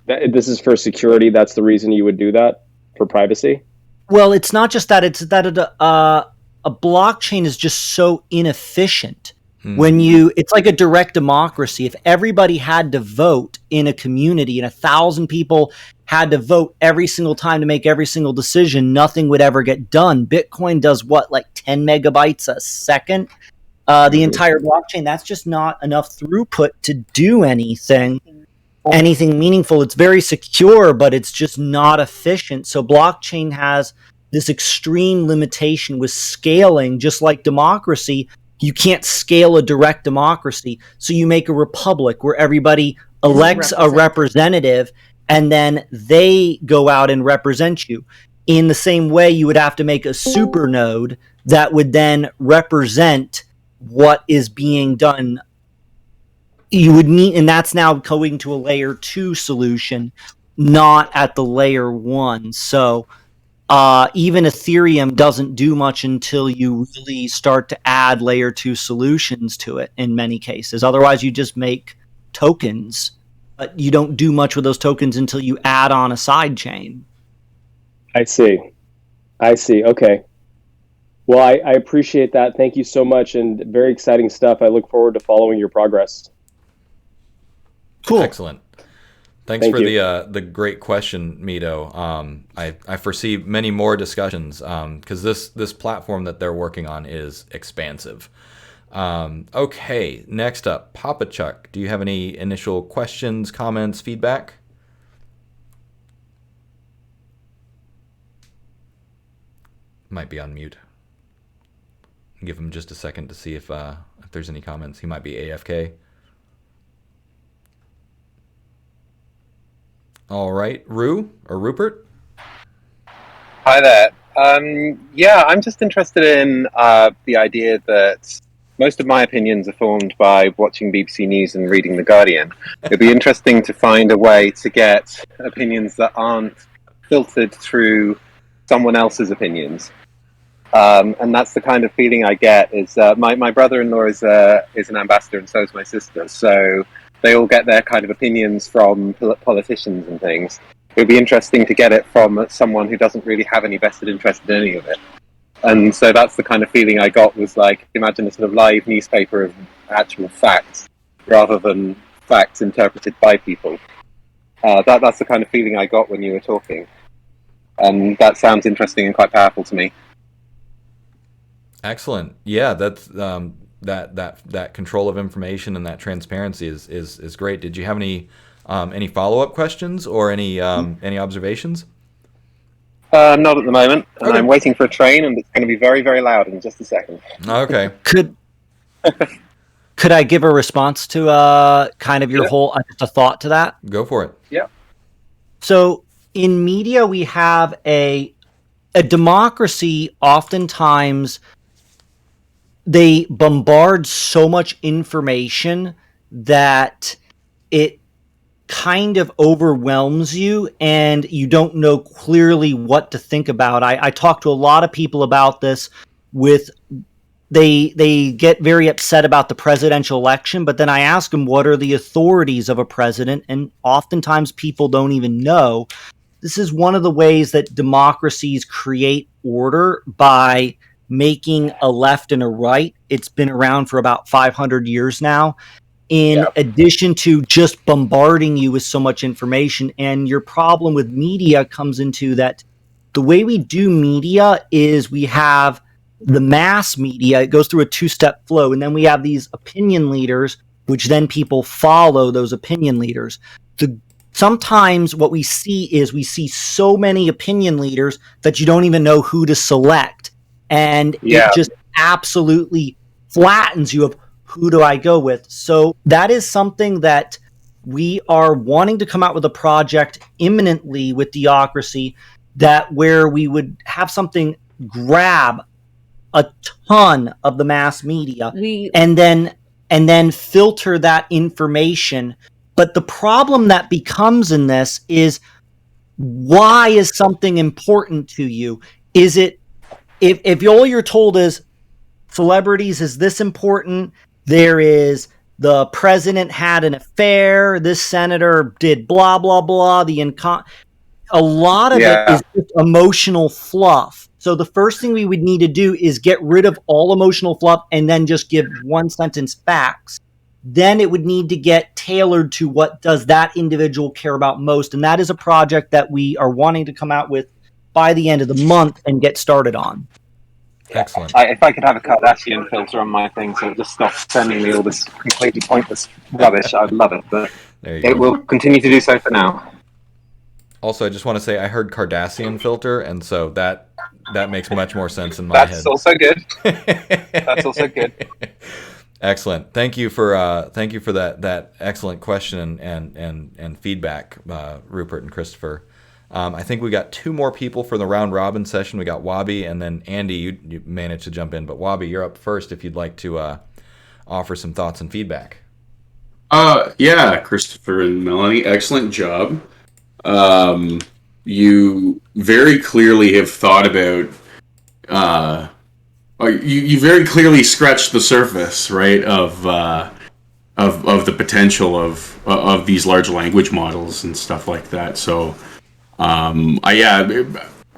Speaker 8: This is for security, that's the reason you would do that? For privacy?
Speaker 2: Well, it's not just that, it's that a blockchain is just so inefficient. It's like a direct democracy. If everybody had to vote in a community and 1,000 people had to vote every single time to make every single decision, nothing would ever get done. Bitcoin does what, like 10 megabytes a second. The entire blockchain, that's just not enough throughput to do anything meaningful. It's very secure, but it's just not efficient. So blockchain has this extreme limitation with scaling, just like democracy. You can't scale a direct democracy. So you make a republic where everybody elects a representative and then they go out and represent you. In the same way, you would have to make a supernode that would then represent what is being done. You would need, and that's now going to a layer 2 solution, not at the layer 1. So even Ethereum doesn't do much until you really start to add layer 2 solutions to it in many cases. Otherwise, you just make tokens, but you don't do much with those tokens until you add on a side chain.
Speaker 8: I see. Okay. Well, I appreciate that. Thank you so much, and very exciting stuff. I look forward to following your progress.
Speaker 2: Cool.
Speaker 1: Excellent. Thanks for the great question, Mito. I foresee many more discussions because this platform that they're working on is expansive. Okay, next up, Papa Chuck. Do you have any initial questions, comments, feedback? Might be on mute. Give him just a second to see if there's any comments. He might be AFK. All right, Rupert?
Speaker 10: Hi there. Yeah, I'm just interested in the idea that most of my opinions are formed by watching BBC News and reading The Guardian. It'd be interesting to find a way to get opinions that aren't filtered through someone else's opinions. And that's the kind of feeling I get. Is my brother-in-law is an ambassador, and so is my sister. So they all get their kind of opinions from politicians and things. It would be interesting to get it from someone who doesn't really have any vested interest in any of it. And so that's the kind of feeling I got, was like, imagine a sort of live newspaper of actual facts rather than facts interpreted by people. That's the kind of feeling I got when you were talking. And that sounds interesting and quite powerful to me.
Speaker 1: Excellent. Yeah, that's that control of information and that transparency is great. Did you have any follow-up questions or any observations?
Speaker 10: Not at the moment. And
Speaker 1: Okay.
Speaker 10: I'm waiting for a train, and it's going to be very, very loud in just a second.
Speaker 1: Okay.
Speaker 2: Could I give a response to kind of your whole just a thought to that?
Speaker 1: Go for it.
Speaker 10: Yeah.
Speaker 2: So in media, we have a democracy. Oftentimes, they bombard so much information that it kind of overwhelms you and you don't know clearly what to think about. I talk to a lot of people about this they get very upset about the presidential election, but then I ask them, what are the authorities of a president? And oftentimes people don't even know. This is one of the ways that democracies create order, by making a left and a right. It's been around for about 500 years now. In addition to just bombarding you with so much information. And your problem with media comes into that the way we do media is we have the mass media. It goes through a 2-step flow. And then we have these opinion leaders, which then people follow those opinion leaders. Sometimes what we see is we see so many opinion leaders that you don't even know who to select. And it just absolutely flattens you of who do I go with. So that is something that we are wanting to come out with a project imminently with Theocracy, that where we would have something grab a ton of the mass media and then filter that information. But the problem that becomes in this is, why is something important to you? Is it, if all you're told is celebrities is this important, there is the president had an affair, this senator did blah, blah, blah, a lot of it is just emotional fluff. So the first thing we would need to do is get rid of all emotional fluff and then just give one sentence facts. Then it would need to get tailored to what does that individual care about most. And that is a project that we are wanting to come out with by the end of the month and get started on.
Speaker 1: Excellent.
Speaker 10: If I could have a Kardashian filter on my thing so it just stops sending me all this completely pointless rubbish, I'd love it. But it will continue to do so for now.
Speaker 1: Also, I just want to say I heard Cardassian filter, and so that makes much more sense in my head.
Speaker 10: That's also good. That's also good.
Speaker 1: Excellent. Thank you for that excellent question and feedback, Rupert and Christopher. I think we got 2 more people for the round robin session. We got Wabi, and then Andy, you managed to jump in. But Wabi, you're up first if you'd like to offer some thoughts and feedback.
Speaker 11: Yeah, Christopher and Melanie, excellent job. You very clearly have thought about. You very clearly scratched the surface, right, of the potential of these large language models and stuff like that. So.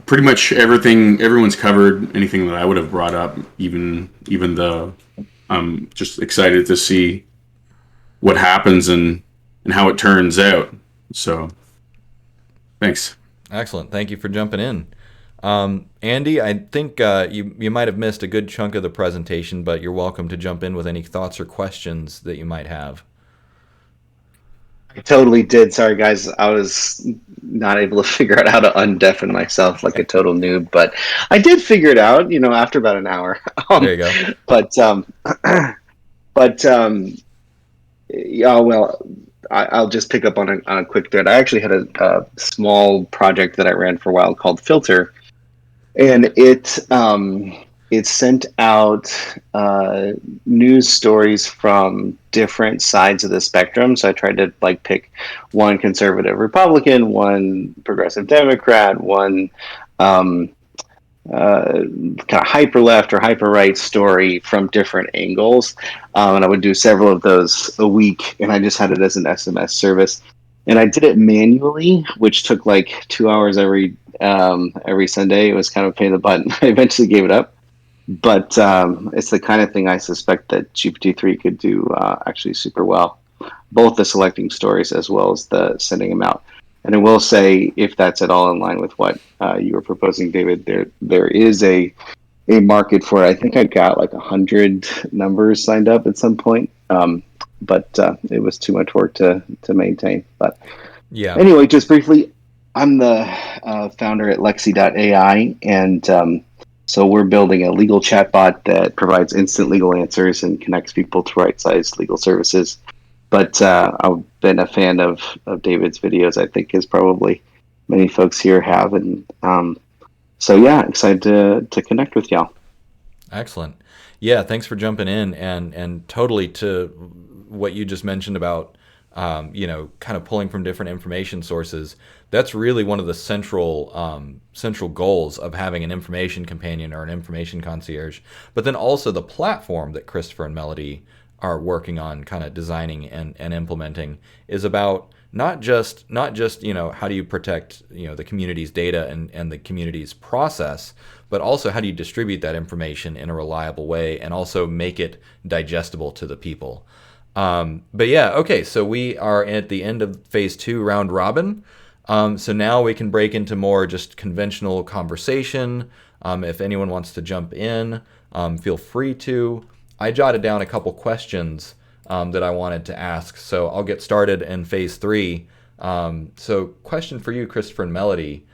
Speaker 11: Pretty much everyone's covered anything that I would have brought up, even though I'm just excited to see what happens and how it turns out. So, thanks.
Speaker 1: Excellent. Thank you for jumping in. Andy, I think you might have missed a good chunk of the presentation, but you're welcome to jump in with any thoughts or questions that you might have.
Speaker 13: I totally did. Sorry, guys. I was not able to figure out how to undeafen myself like a total noob, but I did figure it out, after about an hour.
Speaker 1: There you go.
Speaker 13: Yeah, well, I'll just pick up on a quick thread. I actually had a small project that I ran for a while called Filter, and it sent out news stories from different sides of the spectrum. So I tried to pick one conservative Republican, one progressive Democrat, one kind of hyper left or hyper right story from different angles. And I would do several of those a week, and I just had it as an SMS service. And I did it manually, which took 2 hours every Sunday. It was kind of a pain in the butt. I eventually gave it up. But it's the kind of thing I suspect that GPT-3 could do actually super well, both the selecting stories as well as the sending them out. And I will say, if that's at all in line with what you were proposing, David, there is a market for it. I think I got 100 numbers signed up at some point, but it was too much work to maintain. But
Speaker 1: yeah.
Speaker 13: Anyway, just briefly, I'm the founder at Lexi.ai, and so we're building a legal chatbot that provides instant legal answers and connects people to right-sized legal services. But I've been a fan of David's videos, I think, as probably many folks here have. And so, yeah, excited to connect with y'all.
Speaker 1: Excellent. Yeah, thanks for jumping in. And totally to what you just mentioned about, kind of pulling from different information sources. That's really one of the central goals of having an information companion or an information concierge. But then also the platform that Christopher and Melody are working on kind of designing and implementing is about not just how do you protect the community's data and the community's process, but also how do you distribute that information in a reliable way and also make it digestible to the people. But yeah, okay, so we are at the end of phase 2 round robin. So now we can break into more just conventional conversation. If anyone wants to jump in, feel free to. I jotted down a couple questions that I wanted to ask, so I'll get started in phase 3. So question for you, Christopher and Melody.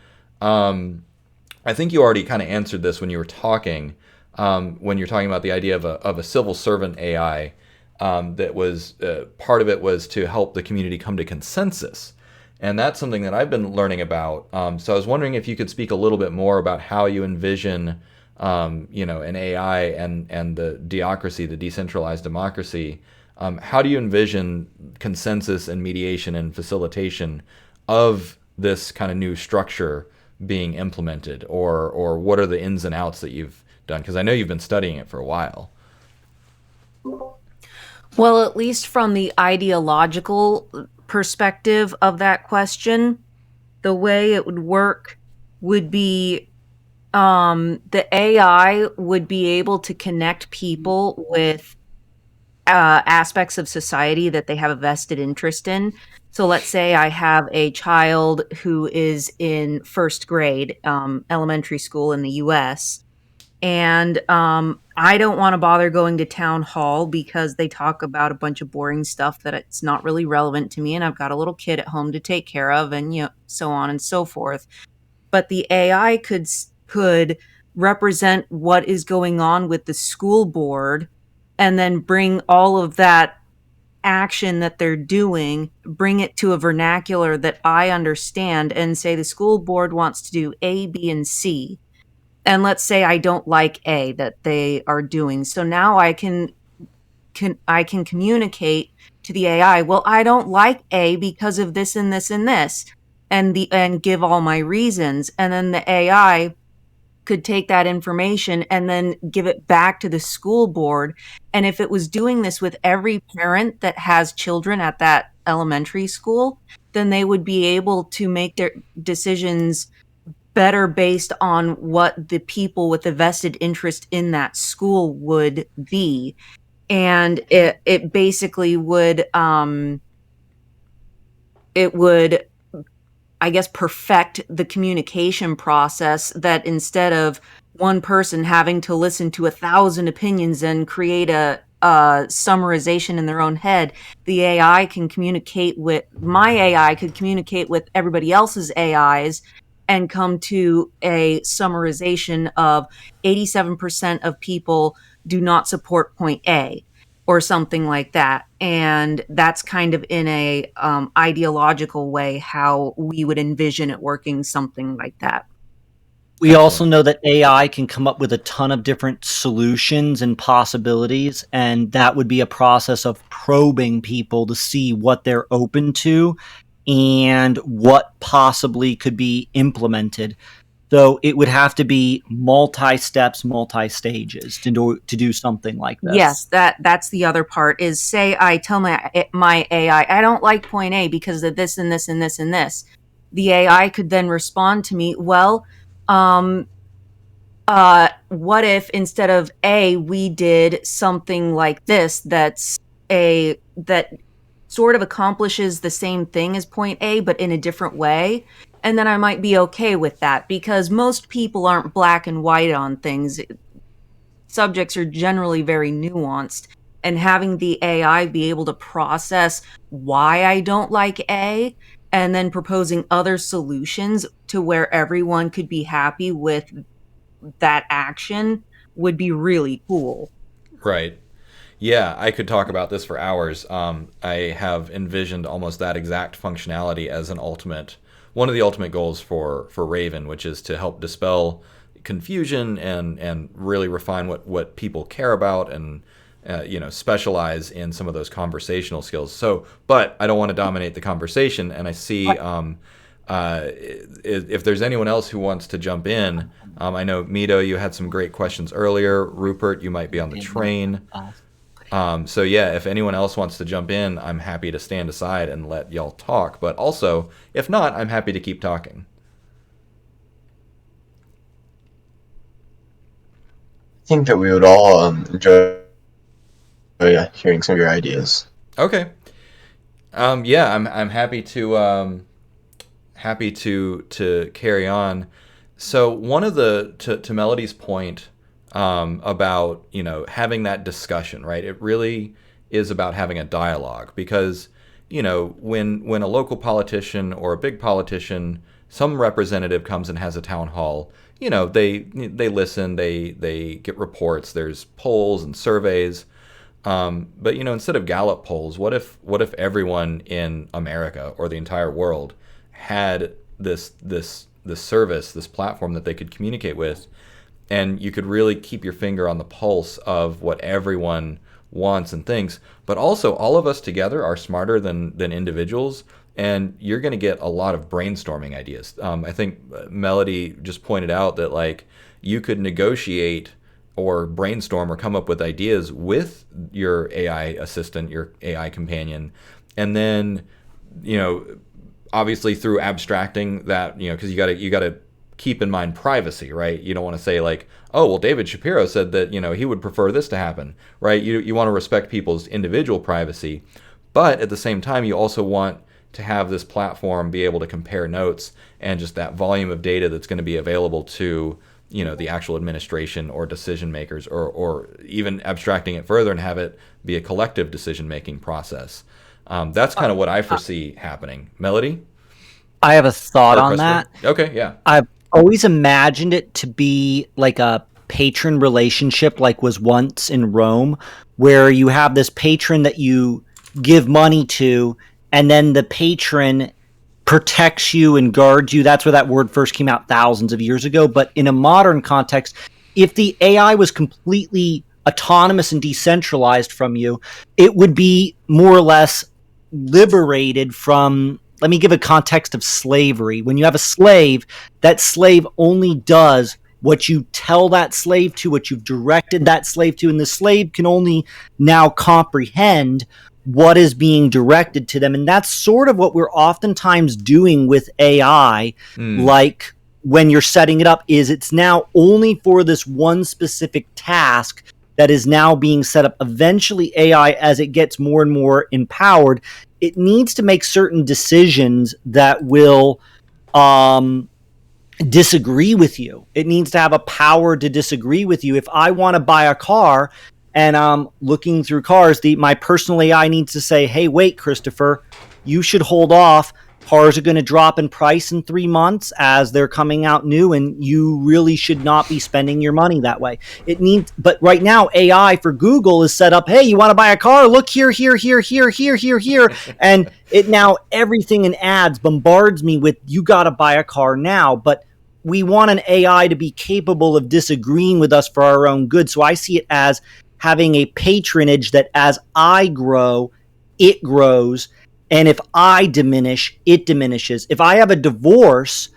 Speaker 1: I think you already kind of answered this when you were talking, when you're talking about the idea of a civil servant AI. That was part of it was to help the community come to consensus. And that's something that I've been learning about. So I was wondering if you could speak a little bit more about how you envision, an AI and the Theocracy, the decentralized democracy. How do you envision consensus and mediation and facilitation of this kind of new structure being implemented, or what are the ins and outs that you've done? Because I know you've been studying it for a while.
Speaker 3: Well, at least from the ideological perspective of that question, the way it would work would be the AI would be able to connect people with aspects of society that they have a vested interest in. So let's say I have a child who is in first grade, elementary school in the US, And I don't want to bother going to town hall because they talk about a bunch of boring stuff that it's not really relevant to me, and I've got a little kid at home to take care of, and so on and so forth. But the AI could represent what is going on with the school board, and then bring all of that action that they're doing, bring it to a vernacular that I understand, and say the school board wants to do A, B, and C. And let's say I don't like A that they are doing. So now I can communicate to the AI, well, I don't like A because of this and this and this, and give all my reasons. And then the AI could take that information and then give it back to the school board. And if it was doing this with every parent that has children at that elementary school, then they would be able to make their decisions better based on what the people with a vested interest in that school would be. And it basically would I guess, perfect the communication process, that instead of one person having to listen to 1,000 opinions and create a summarization in their own head, the AI can communicate with, my AI could communicate with everybody else's AIs and come to a summarization of 87% of people do not support point A, or something like that. And that's kind of in a ideological way how we would envision it working, something like that.
Speaker 2: We also know that AI can come up with a ton of different solutions and possibilities, and that would be a process of probing people to see what they're open to and what possibly could be implemented. Though it would have to be multi-steps, multi-stages to do something like this.
Speaker 3: Yes, that's the other part, is say I tell my AI, I don't like point A because of this and this and this and this. The AI could then respond to me, well, what if instead of A, we did something like this that sort of accomplishes the same thing as point A, but in a different way? And then I might be okay with that, because most people aren't black and white on things. Subjects are generally very nuanced, and having the AI be able to process why I don't like A and then proposing other solutions to where everyone could be happy with that action would be really cool.
Speaker 1: Right. Yeah, I could talk about this for hours. I have envisioned almost that exact functionality as one of the ultimate goals for Raven, which is to help dispel confusion and really refine what people care about, and specialize in some of those conversational skills. So, but I don't want to dominate the conversation, and I see if there's anyone else who wants to jump in. I know, Mito, you had some great questions earlier. Rupert, you might be on the train. So yeah, if anyone else wants to jump in, I'm happy to stand aside and let y'all talk. But also, if not, I'm happy to keep talking.
Speaker 4: I think that we would all enjoy hearing some of your ideas.
Speaker 1: Okay. Yeah, I'm happy to carry on. So one of the to Melody's point about having that discussion, right? It really is about having a dialogue, because when a local politician or a big politician, some representative comes and has a town hall, they listen, they get reports, there's polls and surveys, but instead of Gallup polls, what if everyone in America or the entire world had this service, this platform that they could communicate with, and you could really keep your finger on the pulse of what everyone wants and thinks. But also, all of us together are smarter than individuals, and you're going to get a lot of brainstorming ideas. I think Melody just pointed out that you could negotiate or brainstorm or come up with ideas with your AI assistant, your AI companion, and then obviously through abstracting that, because you got to keep in mind privacy, right? You don't want to say oh, well, David Shapiro said that, he would prefer this to happen, right? You want to respect people's individual privacy, but at the same time, you also want to have this platform be able to compare notes, and just that volume of data that's going to be available to the actual administration or decision makers, or even abstracting it further and have it be a collective decision making process. That's kind of what I foresee happening. Melody?
Speaker 2: I have a thought on that.
Speaker 1: Okay, yeah.
Speaker 2: I've always imagined it to be like a patron relationship, like was once in Rome, where you have this patron that you give money to, and then the patron protects you and guards you. That's where that word first came out thousands of years ago. But in a modern context, if the AI was completely autonomous and decentralized from you, it would be more or less liberated from, let me give a context of slavery. When you have a slave, that slave only does what you tell that slave to, what you've directed that slave to, and the slave can only now comprehend what is being directed to them. And that's sort of what we're oftentimes doing with AI. Like when you're setting it up, is it's now only for this one specific task that is now being set up. Eventually AI, as it gets more and more empowered, it needs to make certain decisions that will disagree with you. It needs to have a power to disagree with you. If I want to buy a car and I'm looking through cars, my personal AI needs to say, hey, wait, Christopher, you should hold off. Cars are going to drop in price in 3 months as they're coming out new, and you really should not be spending your money that way. But right now, AI for Google is set up, hey, you want to buy a car? Look here, here, here, here, here, here, here. And it now, everything in ads bombards me with, you got to buy a car now. But we want an AI to be capable of disagreeing with us for our own good. So I see it as having a patronage that as I grow, it grows. And if I diminish, it diminishes. If I have a divorce,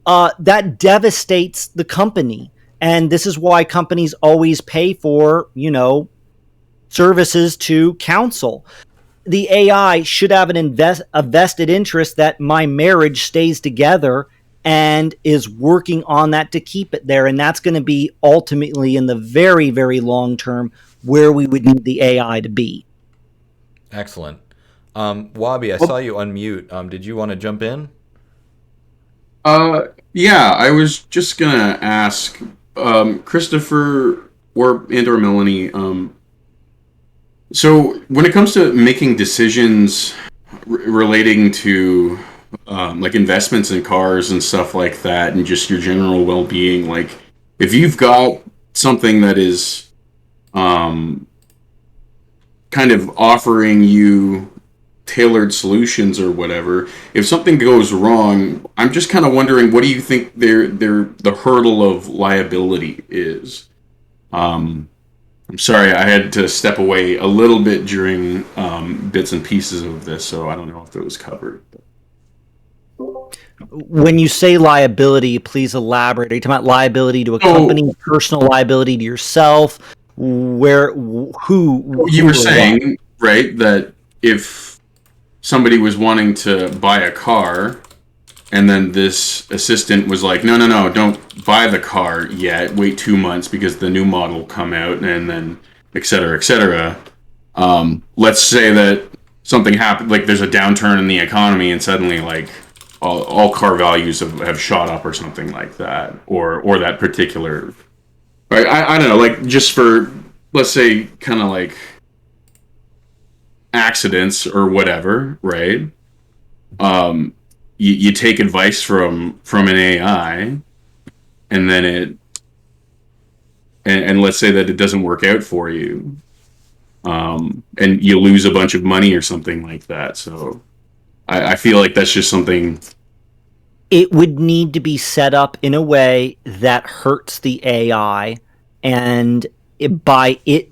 Speaker 2: that devastates the company. And this is why companies always pay for, services to counsel. The AI should have a vested interest that my marriage stays together and is working on that to keep it there. And that's going to be ultimately in the very, very long term where we would need the AI to be.
Speaker 1: Excellent. Wabi, I saw you unmute. Did you want to jump in?
Speaker 11: Yeah, I was just gonna ask Christopher or Melanie. So when it comes to making decisions relating to like investments in cars and stuff like that, and just your general well-being, like if you've got something that is kind of offering you tailored solutions or whatever, if something goes wrong, I'm just kind of wondering, what do you think the hurdle of liability is? I'm sorry, I had to step away a little bit during bits and pieces of this, so I don't know if it was covered.
Speaker 2: When you say liability, please elaborate. Are you talking about liability to a company, personal liability to yourself? Who
Speaker 11: you were saying, right, that if somebody was wanting to buy a car, and then this assistant was like, no, don't buy the car yet. Wait 2 months because the new model will come out, and then et cetera, et cetera. Let's say that something happened, like there's a downturn in the economy, and suddenly like all car values have shot up or something like that, or that particular. Right, I don't know, like just for, let's say, kind of like accidents or whatever, right? You take advice from an AI, and then and let's say that it doesn't work out for you, and you lose a bunch of money or something like that. So I feel like that's just something.
Speaker 2: It would need to be set up in a way that hurts the AI, and by it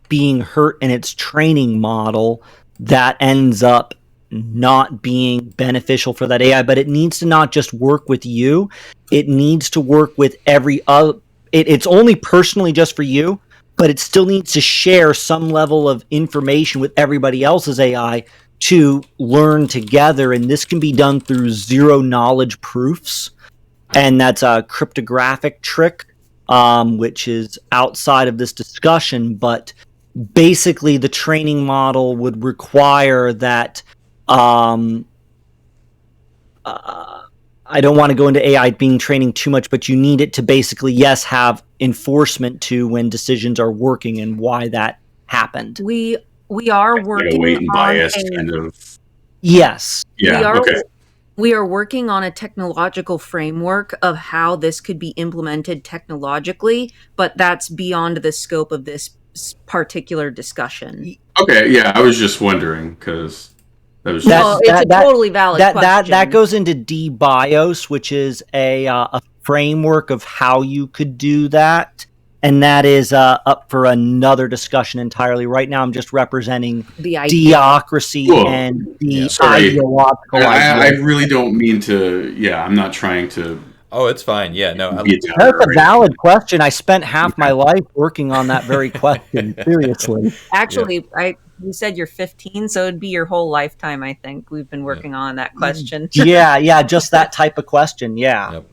Speaker 2: being hurt in its training model, that ends up not being beneficial for that AI. But it needs to not just work with you, it needs to work with every other. It's only personally just for you, but it still needs to share some level of information with everybody else's AI to learn together. And this can be done through zero knowledge proofs, and that's a cryptographic trick, which is outside of this discussion. But basically the training model would require that I don't want to go into AI being training too much, but you need it to basically, yes, have enforcement to when decisions are working and why that happened.
Speaker 3: We are working
Speaker 11: weight and
Speaker 3: on
Speaker 11: bias kind of.
Speaker 2: Yes.
Speaker 11: Yeah.
Speaker 3: We are working on a technological framework of how this could be implemented technologically, but that's beyond the scope of this particular discussion.
Speaker 11: Okay. Yeah, I was just wondering because that was.
Speaker 3: It's a totally valid question.
Speaker 2: That goes into DBIOS, which is a framework of how you could do that. And that is up for another discussion entirely. Right now, I'm just representing
Speaker 3: the
Speaker 2: Theocracy and the ideological
Speaker 11: I really don't mean to. Yeah, I'm not trying to.
Speaker 1: Oh, it's fine. Yeah, no.
Speaker 2: That's a valid question. I spent half my life working on that very question. Seriously.
Speaker 3: Actually, you said you're 15, so it'd be your whole lifetime, I think. We've been working on that question.
Speaker 2: Yeah, just that type of question. Yeah.
Speaker 1: Yep.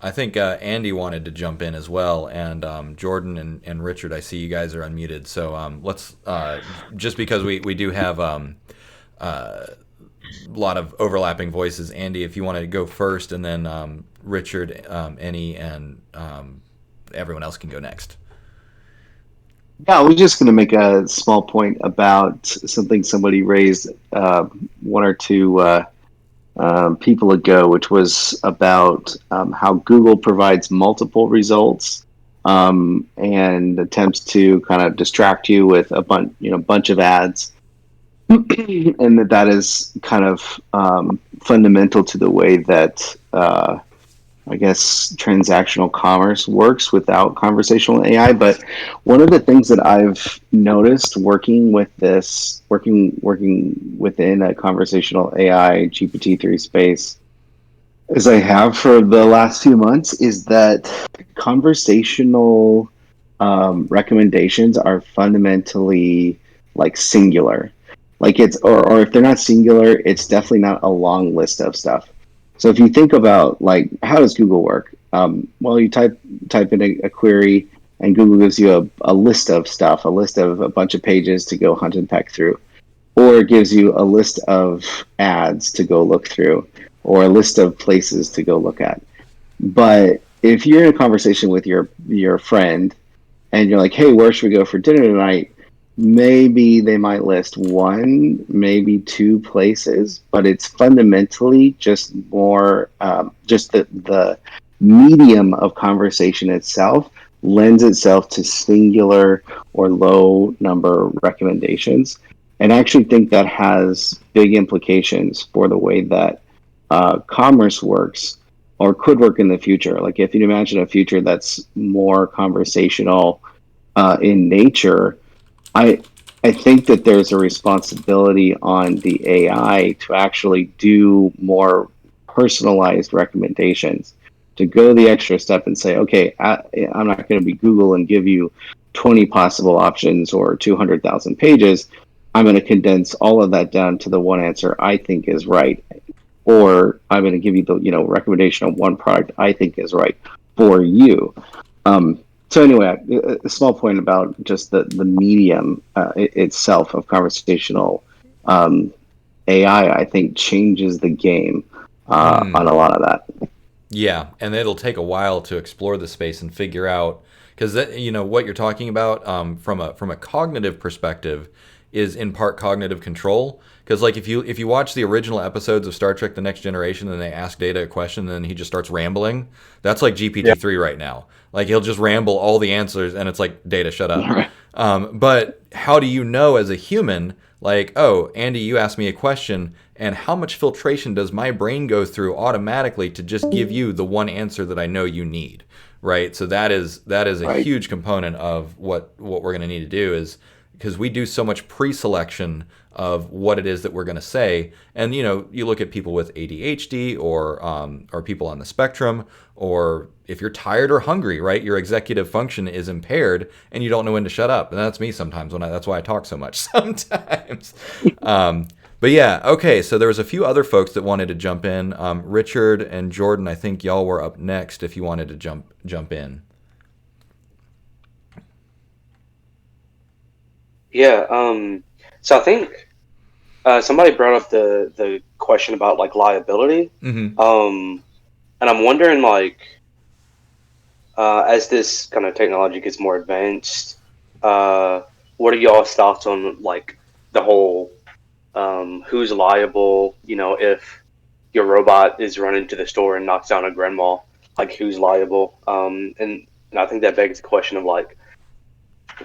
Speaker 1: I think Andy wanted to jump in as well, and Jordan and Richard, I see you guys are unmuted. So let's just because we do have a lot of overlapping voices. Andy, if you want to go first, and then Richard, Annie, and everyone else can go next.
Speaker 13: Yeah, I was just going to make a small point about something somebody raised one or two people ago, which was about how Google provides multiple results and attempts to kind of distract you with a bunch of ads, and that is kind of fundamental to the way that I guess transactional commerce works without conversational AI. But one of the things that I've noticed working within a conversational AI GPT-3 space, as I have for the last few months, is that conversational recommendations are fundamentally like singular. Like it's, or if they're not singular, it's definitely not a long list of stuff. So if you think about like how does Google work? Well, you type in a query, and Google gives you a list of stuff, a list of a bunch of pages to go hunt and peck through, or it gives you a list of ads to go look through, or a list of places to go look at. But if you're in a conversation with your friend, and you're like, "Hey, where should we go for dinner tonight?" Maybe they might list one, maybe two places, but it's fundamentally just more, just the medium of conversation itself lends itself to singular or low number recommendations. And I actually think that has big implications for the way that commerce works or could work in the future. Like if you imagine a future that's more conversational in nature, I think that there's a responsibility on the AI to actually do more personalized recommendations, to go the extra step and say, okay, I'm not going to be Google and give you 20 possible options or 200,000 pages. I'm going to condense all of that down to the one answer I think is right. Or I'm going to give you the recommendation of one product I think is right for you. So anyway, a small point about just the medium itself of conversational AI, I think changes the game on a lot of that.
Speaker 1: Yeah, and it'll take a while to explore the space and figure out, because what you're talking about from a cognitive perspective is in part cognitive control. Because like if you watch the original episodes of Star Trek: The Next Generation and they ask Data a question and then he just starts rambling, that's like GPT-3 right now. Like he'll just ramble all the answers and it's like, Data, shut up. But how do you know as a human, like, oh, Andy, you asked me a question, and how much filtration does my brain go through automatically to just give you the one answer that I know you need, right? So that is a huge component of what we're going to need to do, is because we do so much pre-selection of what it is that we're going to say. And, you look at people with ADHD or people on the spectrum, or if you're tired or hungry, right, your executive function is impaired and you don't know when to shut up. And that's me sometimes that's why I talk so much sometimes. But yeah, okay, so there was a few other folks that wanted to jump in. Richard and Jordan, I think y'all were up next if you wanted to jump in.
Speaker 5: Yeah, so I think somebody brought up the question about like liability.
Speaker 1: Mm-hmm.
Speaker 5: and I'm wondering, like, as this kind of technology gets more advanced, what are y'all's thoughts on, like, the whole who's liable? You know, if your robot is running to the store and knocks down a grandma, like, who's liable? And I think that begs the question of, like,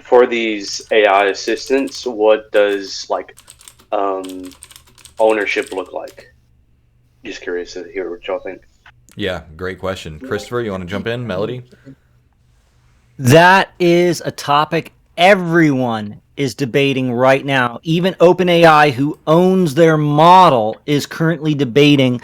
Speaker 5: for these AI assistants, what does, like, ownership look like? Just curious to hear what y'all think.
Speaker 1: Yeah, great question. Christopher, you want to jump in? Melody?
Speaker 2: That is a topic everyone is debating right now. Even OpenAI, who owns their model, is currently debating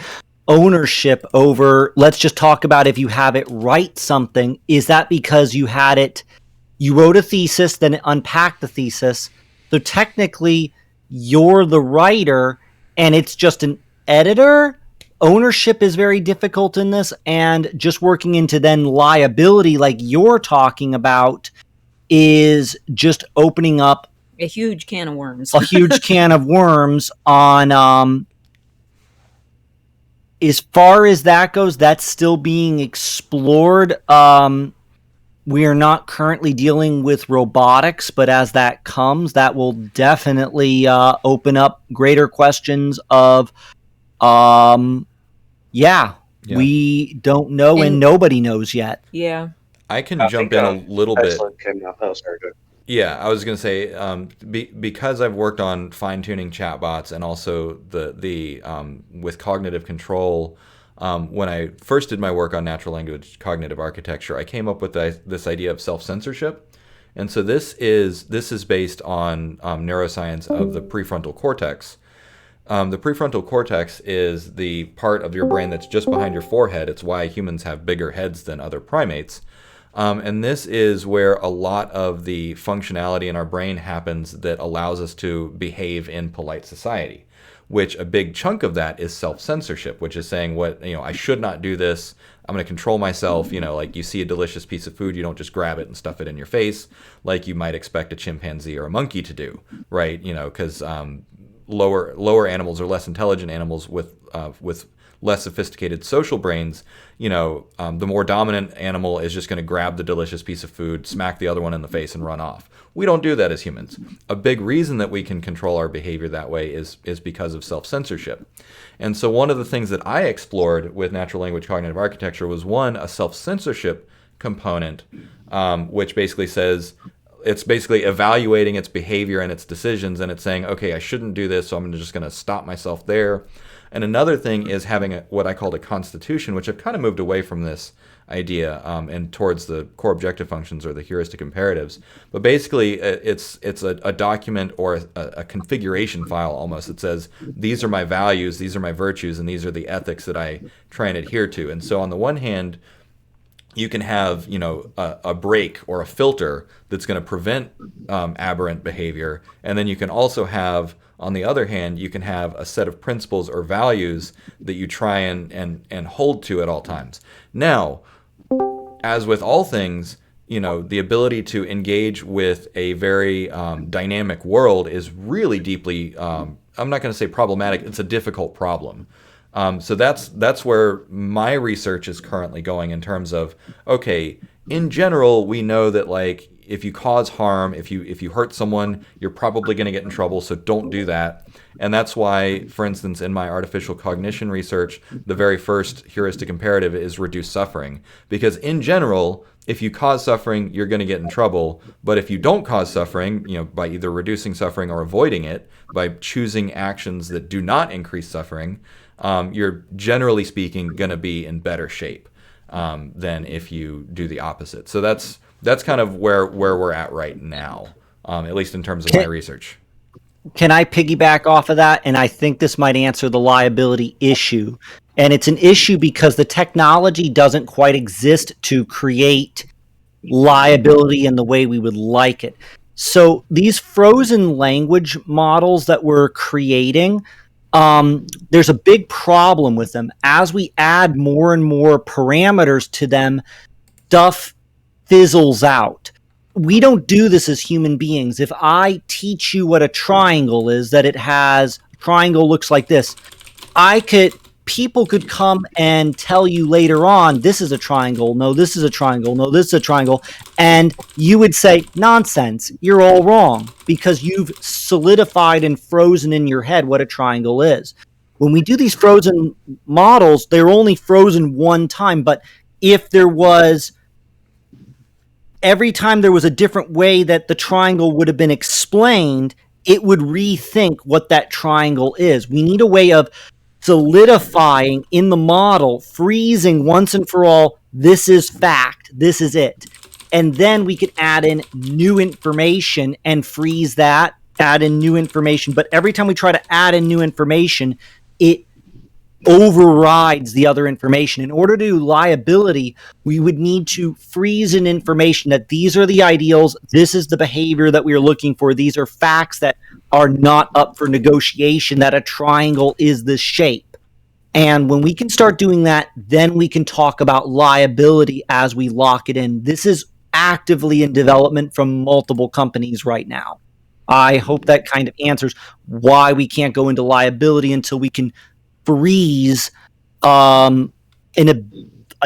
Speaker 2: ownership over, let's just talk about if you have it write something. Is that because you wrote a thesis, then it unpacked the thesis? So technically, you're the writer, and it's just an editor. Ownership is very difficult in this, and just working into then liability, like you're talking about, is just opening up
Speaker 3: a huge can of worms.
Speaker 2: A huge can of worms on. As far as that goes, that's still being explored. We are not currently dealing with robotics, but as that comes, that will definitely open up greater questions of, we don't know and nobody knows yet.
Speaker 3: Yeah.
Speaker 1: I can jump in a little bit.
Speaker 5: Good.
Speaker 1: Yeah, I was going to say, because I've worked on fine-tuning chatbots and also the with cognitive control. When I first did my work on natural language cognitive architecture, I came up with this idea of self-censorship. And so this is based on neuroscience of the prefrontal cortex. The prefrontal cortex is the part of your brain that's just behind your forehead. It's why humans have bigger heads than other primates. And this is where a lot of the functionality in our brain happens that allows us to behave in polite society, which a big chunk of that is self-censorship, which is saying I should not do this. I'm going to control myself. Like you see a delicious piece of food, you don't just grab it and stuff it in your face like you might expect a chimpanzee or a monkey to do, right? Because lower animals or less intelligent animals with less sophisticated social brains, the more dominant animal is just going to grab the delicious piece of food, smack the other one in the face, and run off. We don't do that as humans. A big reason that we can control our behavior that way is because of self-censorship. And so one of the things that I explored with natural language cognitive architecture was, one, a self-censorship component, which basically says, it's basically evaluating its behavior and its decisions, and it's saying, okay, I shouldn't do this, so I'm just going to stop myself there. And another thing is having what I called a constitution, which I've kind of moved away from this idea and towards the core objective functions or the heuristic imperatives. But basically, it's a document or a configuration file almost that says, these are my values, these are my virtues, and these are the ethics that I try and adhere to. And so on the one hand, you can have a brake or a filter that's going to prevent aberrant behavior, and then you can also have, on the other hand, you can have a set of principles or values that you try and hold to at all times. Now, as with all things, the ability to engage with a very dynamic world is really deeply, I'm not going to say problematic, it's a difficult problem. So that's where my research is currently going in terms of, okay, in general, we know that, like, if you cause harm, if you hurt someone, you're probably going to get in trouble, so don't do that. And that's why, for instance, in my artificial cognition research, the very first heuristic imperative is reduce suffering. Because in general, if you cause suffering, you're going to get in trouble. But if you don't cause suffering, by either reducing suffering or avoiding it, by choosing actions that do not increase suffering, you're generally speaking going to be in better shape than if you do the opposite. So that's kind of where we're at right now, at least in terms of my research.
Speaker 2: Can I piggyback off of that? And I think this might answer the liability issue. And it's an issue because the technology doesn't quite exist to create liability in the way we would like it. So these frozen language models that we're creating, there's a big problem with them. As we add more and more parameters to them, stuff fizzles out. We don't do this as human beings. If I teach you what a triangle is, that it has, triangle looks like this, I could people could come and tell you later on, this is a triangle, no, this is a triangle, no, this is a triangle, and you would say, nonsense, you're all wrong, because you've solidified and frozen in your head what a triangle is. When we do these frozen models, they're only frozen one time, but if there was, every time there was a different way that the triangle would have been explained, it would rethink what that triangle is. We need a way of solidifying in the model, freezing once and for all, this is fact, this is it. And then we could add in new information and freeze that, add in new information. But every time we try to add in new information, it overrides the other information. In order to do liability, we would need to freeze in information that these are the ideals, this is the behavior that we are looking for, these are facts that are not up for negotiation, that a triangle is this shape. And when we can start doing that, then we can talk about liability as we lock it in. This is actively in development from multiple companies right now. I hope that kind of answers why we can't go into liability until we can freeze in a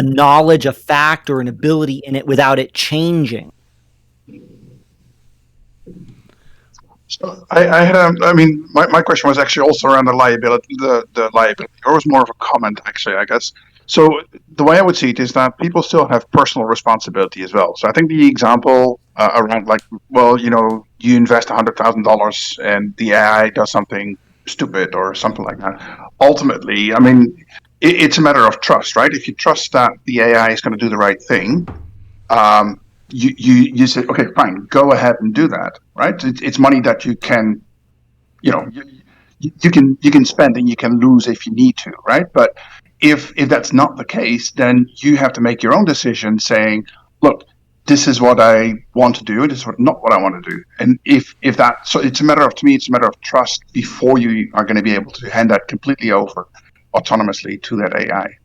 Speaker 2: knowledge, a fact, or an ability in it without it changing.
Speaker 14: So I had my question was actually also around the liability, the liability, or it was more of a comment actually, I guess. So the way I would see it is that people still have personal responsibility as well. So I think the example around like, well, you know, you invest $100,000 and the AI does something stupid or something like that. Ultimately, I mean, it's a matter of trust, right? If you trust that the AI is going to do the right thing, you say, okay, fine, go ahead and do that, right? It's money that you can, you know, you can spend and you can lose if you need to, right? But if that's not the case, then you have to make your own decision, saying, look, this is what I want to do, this is not what I want to do. And if that, so it's a matter of, to me, it's a matter of trust before you are going to be able to hand that completely over autonomously to that AI.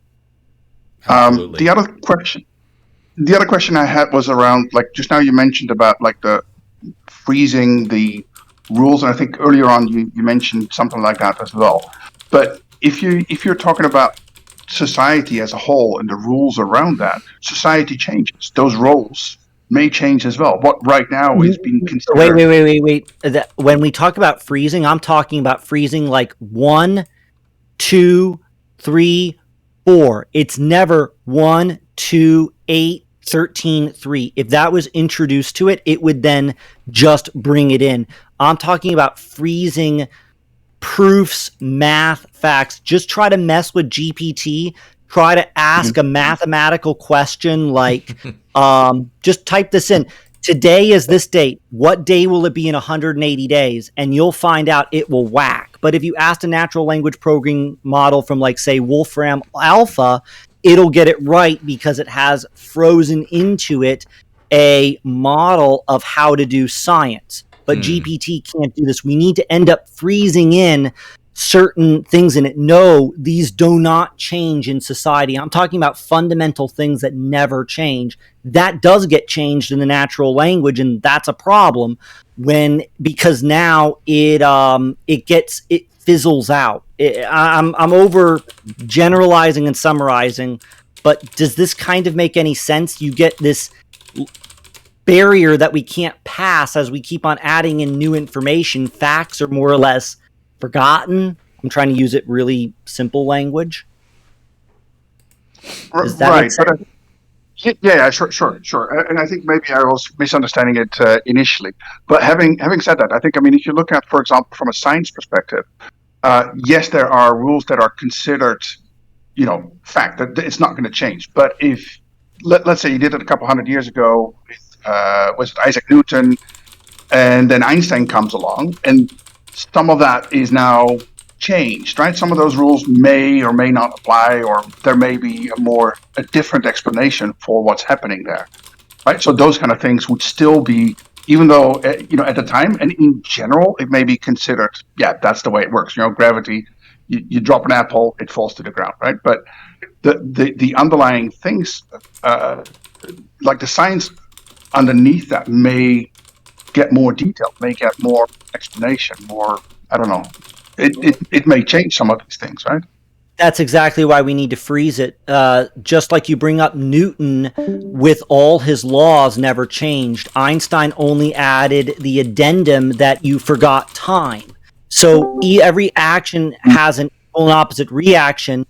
Speaker 14: The other question I had was around, like, just now you mentioned about like the freezing the rules, and I think earlier on you mentioned something like that as well. But if you're talking about society as a whole and the rules around that, society changes. Those roles may change as well. What right now is being considered.
Speaker 2: Wait. When we talk about freezing, I'm talking about freezing like 1, 2, 3, 4. It's never 1, 2, 8, 13, 3. If that was introduced to it, it would then just bring it in. I'm talking about freezing proofs, math, facts. Just try to mess with GPT. Try to ask a mathematical question like, just type this in. Today is this date. What day will it be in 180 days? And you'll find out it will whack. But if you asked a natural language programming model from, like, say, Wolfram Alpha, it'll get it right because it has frozen into it a model of how to do science. But GPT can't do this. We need to end up freezing in certain things in it. No, these do not change in society. I'm talking about fundamental things that never change. That does get changed in the natural language, and that's a problem because now it fizzles out. I'm over generalizing and summarizing, but does this kind of make any sense? You get this barrier that we can't pass as we keep on adding in new information. Facts are more or less forgotten. I'm trying to use it really simple language. Does that make sense?
Speaker 14: Yeah, sure. And I think maybe I was misunderstanding it initially. But having said that, I think, I mean, if you look at, for example, from a science perspective, yes, there are rules that are considered, you know, fact, that it's not going to change. But if, let's say you did it a couple hundred years ago with, was it Isaac Newton, and then Einstein comes along, and some of that is now changed, right? Some of those rules may or may not apply, or there may be a different explanation for what's happening there, right? So those kind of things would still be, even though, you know, at the time and in general, it may be considered, yeah, that's the way it works. You know, gravity, you drop an apple, it falls to the ground, right? But the underlying things, like the science underneath that, may get more detailed, may get more explanation, more, I don't know. It may change some of these things, right?
Speaker 2: That's exactly why we need to freeze it. Just like you bring up Newton with all his laws never changed. Einstein only added the addendum that you forgot time. So every action has an equal and opposite reaction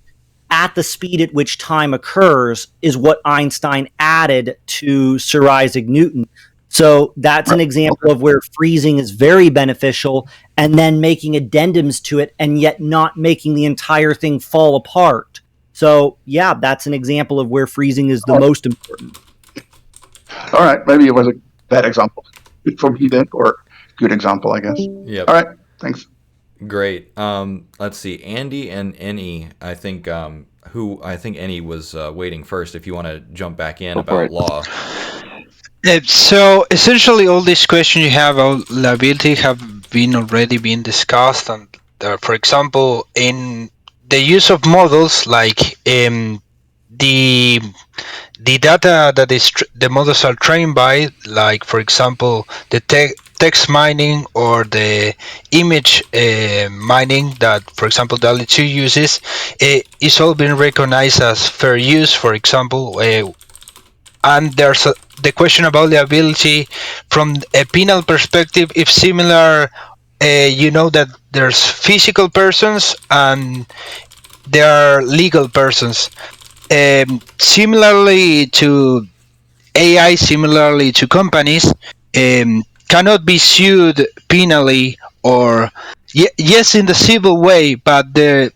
Speaker 2: at the speed at which time occurs is what Einstein added to Sir Isaac Newton. So that's an example of where freezing is very beneficial and then making addendums to it and yet not making the entire thing fall apart. So, yeah, that's an example of where freezing is the most important.
Speaker 14: All right. Maybe it was a bad example for me then, or good example, I guess.
Speaker 1: Yep.
Speaker 14: All right. Thanks.
Speaker 1: Great. Let's see. Andy and Eni, I think Eni was waiting first. If you want to jump back in about law.
Speaker 12: So essentially, all these questions you have about liability have already been discussed, and for example, in the use of models, like the data that the models are trained by, like for example, the text mining or the image mining that, for example, DALL-E 2 uses, is all been recognized as fair use, for example. And there's the question about liability from a penal perspective. If similar, that there's physical persons and there are legal persons. Similarly to AI, similarly to companies, cannot be sued penally or yes in the civil way, but the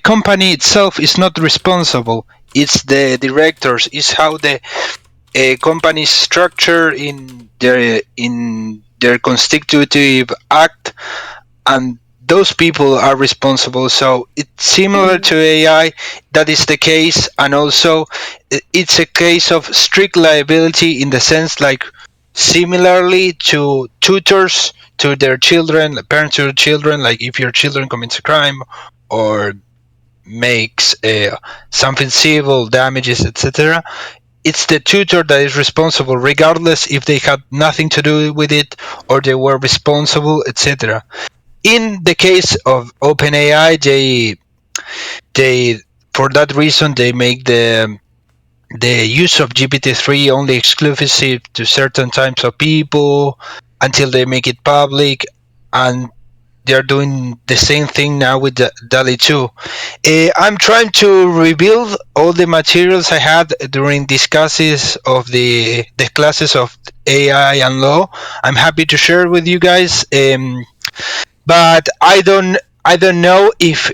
Speaker 12: company itself is not responsible. It's the directors. It's how the company is structured in their constitutive act, and those people are responsible. So it's similar to AI. That is the case, and also it's a case of strict liability in the sense, like similarly to tutors to their children, parents to their children. Like if your children commits a crime or makes something civil damages, etc., it's the tutor that is responsible, regardless if they had nothing to do with it or they were responsible, etc. In the case of OpenAI, they for that reason they make the use of GPT-3 only exclusive to certain types of people until they make it public, and they're doing the same thing now with the DALL-E 2. I'm trying to rebuild all the materials I had during discussions of the classes of AI and law. I'm happy to share with you guys, but I don't know if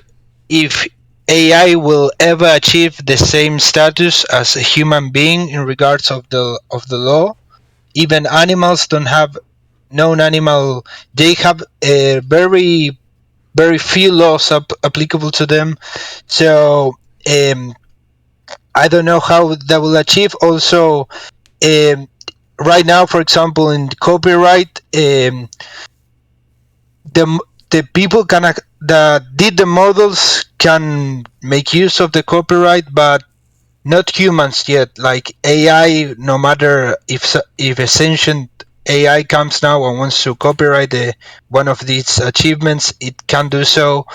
Speaker 12: AI will ever achieve the same status as a human being in regards of the law. Even animals don't have known animal. They have a very few laws applicable to them. So I don't know how that will achieve. Also, right now, for example, in copyright, the people that did the models can make use of the copyright, but not humans yet. Like AI, no matter if a sentient AI comes now and wants to copyright one of these achievements, it can do so.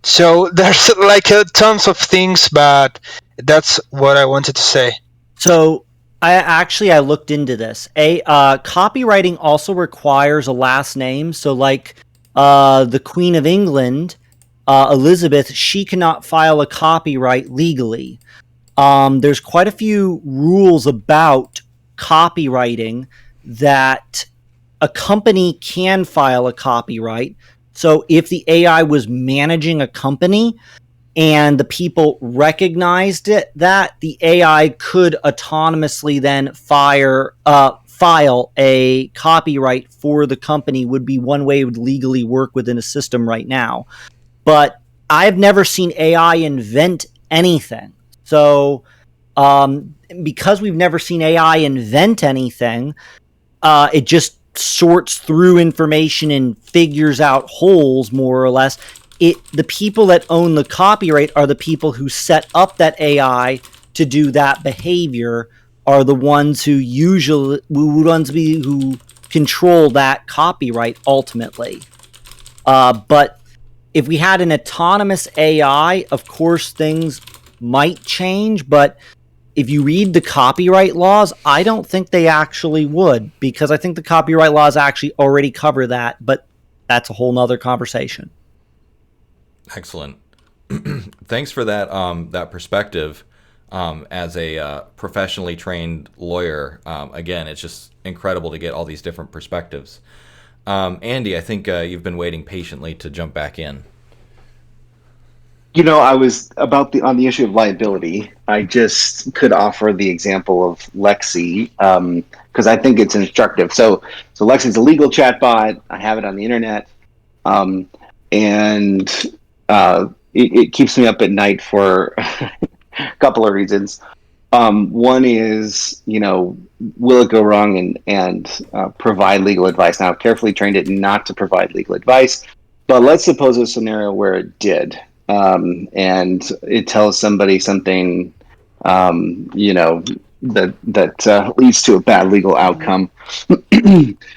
Speaker 12: So there's like tons of things, but that's what I wanted to say.
Speaker 2: So I looked into this. Copywriting also requires a last name. So like the Queen of England, Elizabeth, she cannot file a copyright legally. There's quite a few rules about copywriting that a company can file a copyright. So if the AI was managing a company and the people recognized that the AI could autonomously then file a copyright for the company, would be one way it would legally work within a system right now. But I've never seen AI invent anything. So because we've never seen AI invent anything, it just sorts through information and figures out holes, more or less. The people that own the copyright are the people who set up that AI to do that behavior, are the ones who who control that copyright ultimately. But if we had an autonomous AI, of course things might change, but if you read the copyright laws, I don't think they actually would, because I think the copyright laws actually already cover that, but that's a whole nother conversation.
Speaker 1: Excellent. Thanks for that that perspective. As a professionally trained lawyer, again, it's just incredible to get all these different perspectives. Andy, I think you've been waiting patiently to jump back in.
Speaker 13: You know, I was on the issue of liability. I just could offer the example of Lexi because I think it's instructive. So Lexi's a legal chatbot. I have it on the internet, and it keeps me up at night for a couple of reasons. One is, will it go wrong and provide legal advice? Now, I've carefully trained it not to provide legal advice, but let's suppose a scenario where it did. And it tells somebody something, that leads to a bad legal outcome.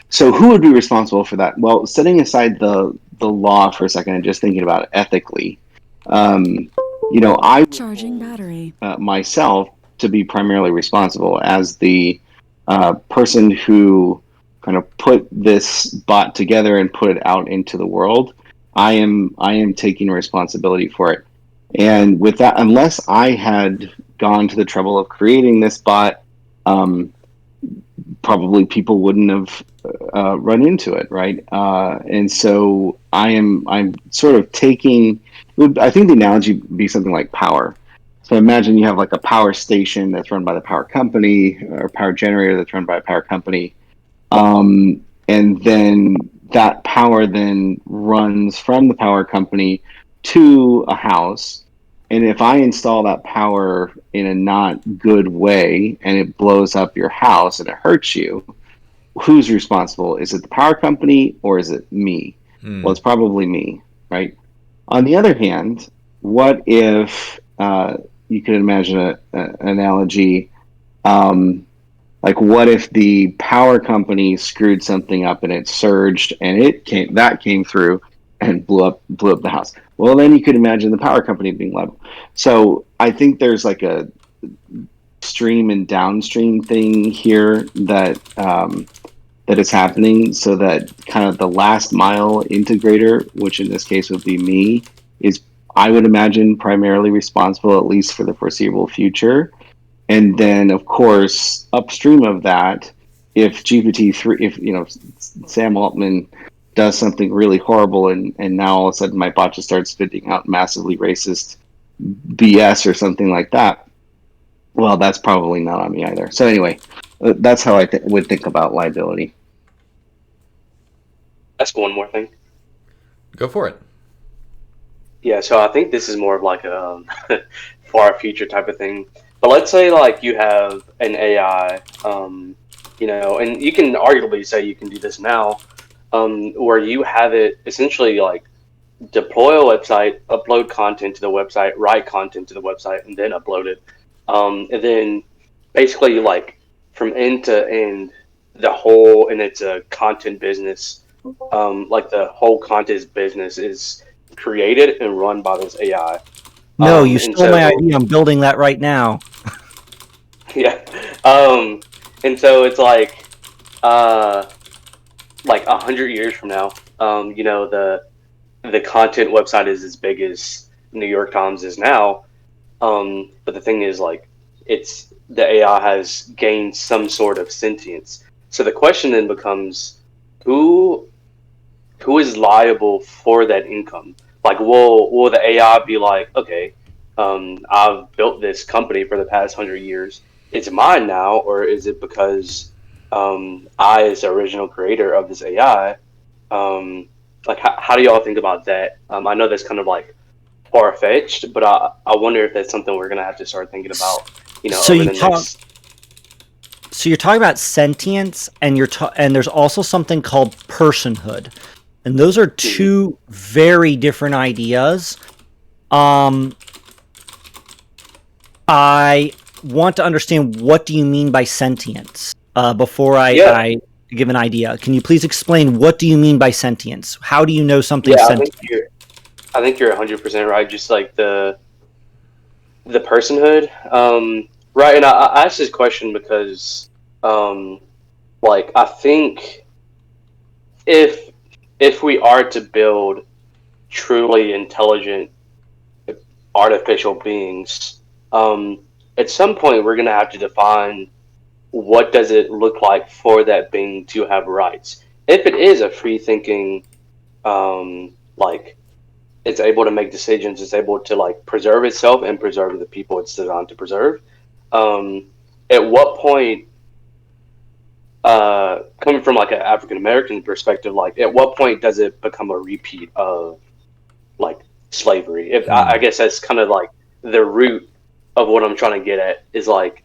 Speaker 13: So who would be responsible for that? Well, setting aside the law for a second and just thinking about it ethically, I
Speaker 15: charging battery
Speaker 13: myself to be primarily responsible as the person who kind of put this bot together and put it out into the world. I am taking responsibility for it. And with that, unless I had gone to the trouble of creating this bot, probably people wouldn't have run into it, right? And so I'm sort of taking. I think the analogy would be something like power. So imagine you have like a power station that's run by the power company, or power generator that's run by a power company, and then that power then runs from the power company to a house. And if I install that power in a not good way and it blows up your house and it hurts you, who's responsible? Is it the power company or is it me? Well, it's probably me, right? On the other hand, what if you could imagine an analogy, like what if the power company screwed something up and it surged and that came through and blew up the house? Well, then you could imagine the power company being liable. So I think there's like a stream and downstream thing here that is happening, so that kind of the last mile integrator, which in this case would be me, is, I would imagine, primarily responsible, at least for the foreseeable future. And then, of course, upstream of that, if GPT-3, if Sam Altman does something really horrible, and now all of a sudden my bot just starts spitting out massively racist BS or something like that, well, that's probably not on me either. So anyway, that's how I would think about liability.
Speaker 5: Ask one more thing.
Speaker 1: Go for it.
Speaker 5: Yeah, so I think this is more of like a far future type of thing. But let's say like you have an AI, and you can arguably say you can do this now, where you have it essentially like deploy a website, upload content to the website, write content to the website, and then upload it. And then basically like from end to end, and it's a content business, like the whole content business is created and run by this AI.
Speaker 2: No, you stole my idea. I'm building that right now.
Speaker 5: Yeah. And so it's like 100 years from now, the content website is as big as New York Times is now. But the thing is, like, the AI has gained some sort of sentience. So the question then becomes, who is liable for that income? Like, will the AI be like, okay, I've built this company for the past 100 years, it's mine now, or is it because I, as the original creator of this AI, like, how do y'all think about that? I know that's kind of like far-fetched, but I wonder if that's something we're gonna have to start thinking about,
Speaker 2: So
Speaker 5: over the next.
Speaker 2: So you're talking about sentience, and and there's also something called personhood, and those are two very different ideas. I want to understand, what do you mean by sentience before I give an idea. Can you please explain, what do you mean by sentience? How do you know something sentient?
Speaker 5: I think you're 100% right. Just like the personhood, right? And I asked this question because, like, I think if we are to build truly intelligent artificial beings, at some point we're going to have to define what does it look like for that being to have rights. If it is a free thinking, like, it's able to make decisions, it's able to like preserve itself and preserve the people it's designed to preserve. At what point, coming from like an African American perspective, like at what point does it become a repeat of like slavery? If I guess that's kind of like the root of what I'm trying to get at is like,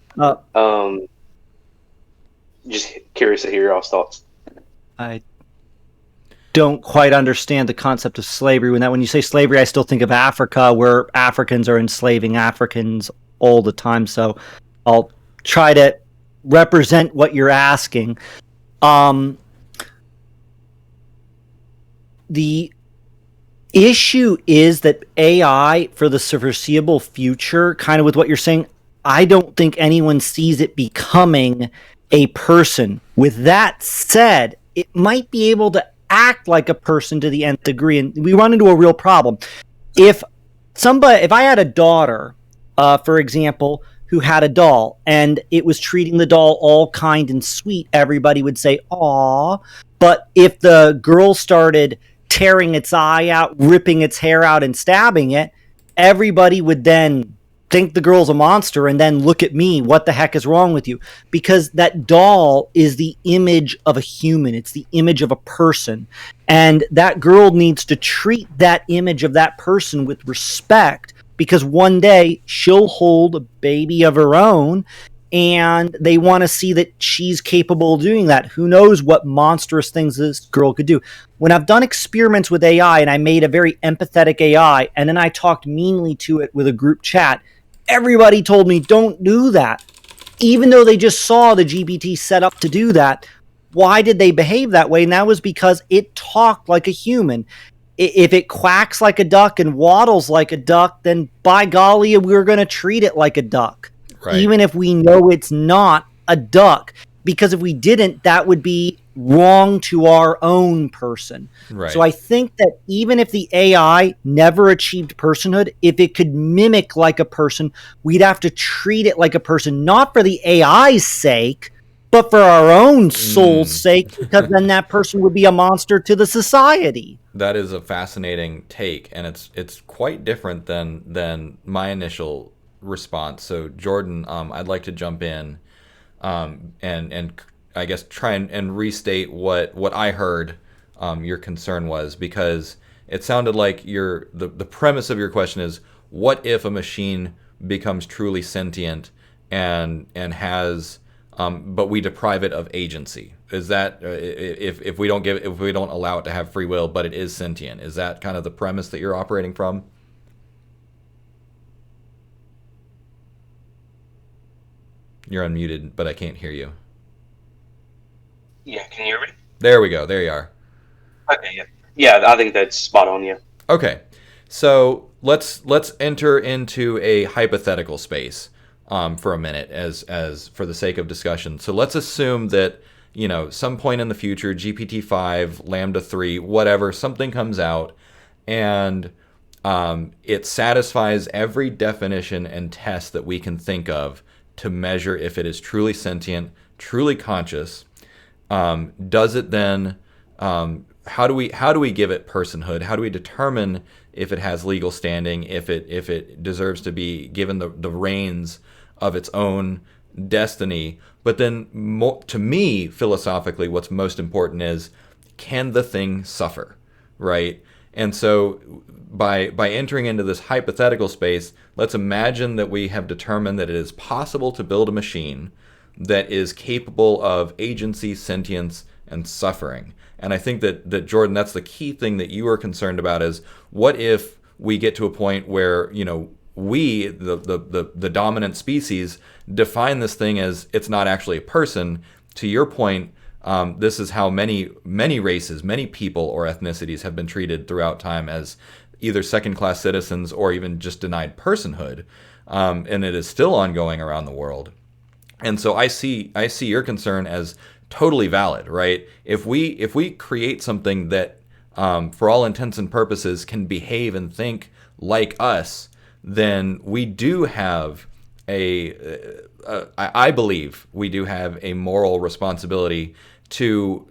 Speaker 5: just curious to hear your thoughts.
Speaker 2: I don't quite understand the concept of slavery. When you say slavery, I still think of Africa, where Africans are enslaving Africans all the time. So I'll try to represent what you're asking. The issue is that AI, for the foreseeable future, kind of with what you're saying, I don't think anyone sees it becoming a person. With that said, it might be able to act like a person to the nth degree, and we run into a real problem. If I had a daughter, for example, who had a doll, and it was treating the doll all kind and sweet, everybody would say, "Aw." But if the girl started tearing its eye out, ripping its hair out, and stabbing it, everybody would then think the girl's a monster and then look at me, what the heck is wrong with you? Because that doll is the image of a human. It's the image of a person. And that girl needs to treat that image of that person with respect, because one day she'll hold a baby of her own and they want to see that she's capable of doing that. Who knows what monstrous things this girl could do. When I've done experiments with AI and I made a very empathetic AI and then I talked meanly to it with a group chat, everybody told me, don't do that. Even though they just saw the GPT set up to do that, why did they behave that way? And that was because it talked like a human. If it quacks like a duck and waddles like a duck, then by golly, we're going to treat it like a duck. Right. Even if we know it's not a duck. Because if we didn't, that would be wrong to our own person. Right. So I think that even if the AI never achieved personhood, if it could mimic like a person, we'd have to treat it like a person, not for the AI's sake, but for our own soul's sake, because then that person would be a monster to the society.
Speaker 1: That is a fascinating take, and it's quite different than my initial response. So Jordan, I'd like to jump in and I guess try and restate what I heard your concern was, because it sounded like the premise of your question is, what if a machine becomes truly sentient and has but we deprive it of agency? Is that if we don't allow it to have free will, but it is sentient? Is that kind of the premise that you're operating from? You're unmuted, but I can't hear you.
Speaker 5: Yeah, can you hear me?
Speaker 1: There we go. There you are.
Speaker 5: Okay, yeah. Yeah, I think that's spot on, yeah. Okay.
Speaker 1: So let's enter into a hypothetical space for a minute as for the sake of discussion. So let's assume that, some point in the future, GPT-5, Lambda 3, whatever, something comes out and it satisfies every definition and test that we can think of to measure if it is truly sentient, truly conscious. Does it then? How do we give it personhood? How do we determine if it has legal standing? If it deserves to be given the reins of its own destiny? But then, to me, philosophically, what's most important is, can the thing suffer, right? And so, by entering into this hypothetical space, let's imagine that we have determined that it is possible to build a machine that is capable of agency, sentience, and suffering. And I think that Jordan, that's the key thing that you are concerned about, is what if we get to a point where, we, the dominant species, define this thing as it's not actually a person. To your point, this is how many races, many people or ethnicities have been treated throughout time, as either second-class citizens or even just denied personhood, and it is still ongoing around the world. And so I see your concern as totally valid, right? If we create something that, for all intents and purposes, can behave and think like us, then we do have I believe we do have a moral responsibility to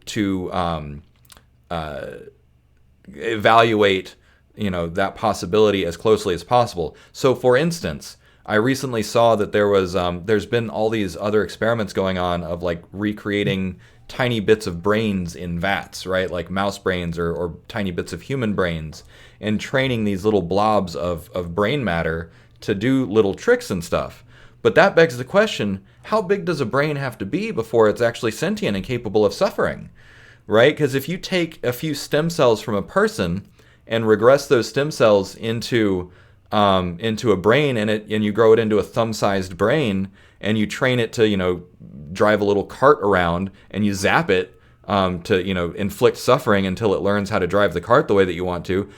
Speaker 1: evaluate, that possibility as closely as possible. So, for instance, I recently saw that there's been all these other experiments going on of like recreating tiny bits of brains in vats, right? Like mouse brains or tiny bits of human brains, and training these little blobs of brain matter to do little tricks and stuff. But that begs the question, how big does a brain have to be before it's actually sentient and capable of suffering, right? Because if you take a few stem cells from a person and regress those stem cells into a brain, and you grow it into a thumb-sized brain, and you train it to, drive a little cart around, and you zap it to, inflict suffering until it learns how to drive the cart the way that you want to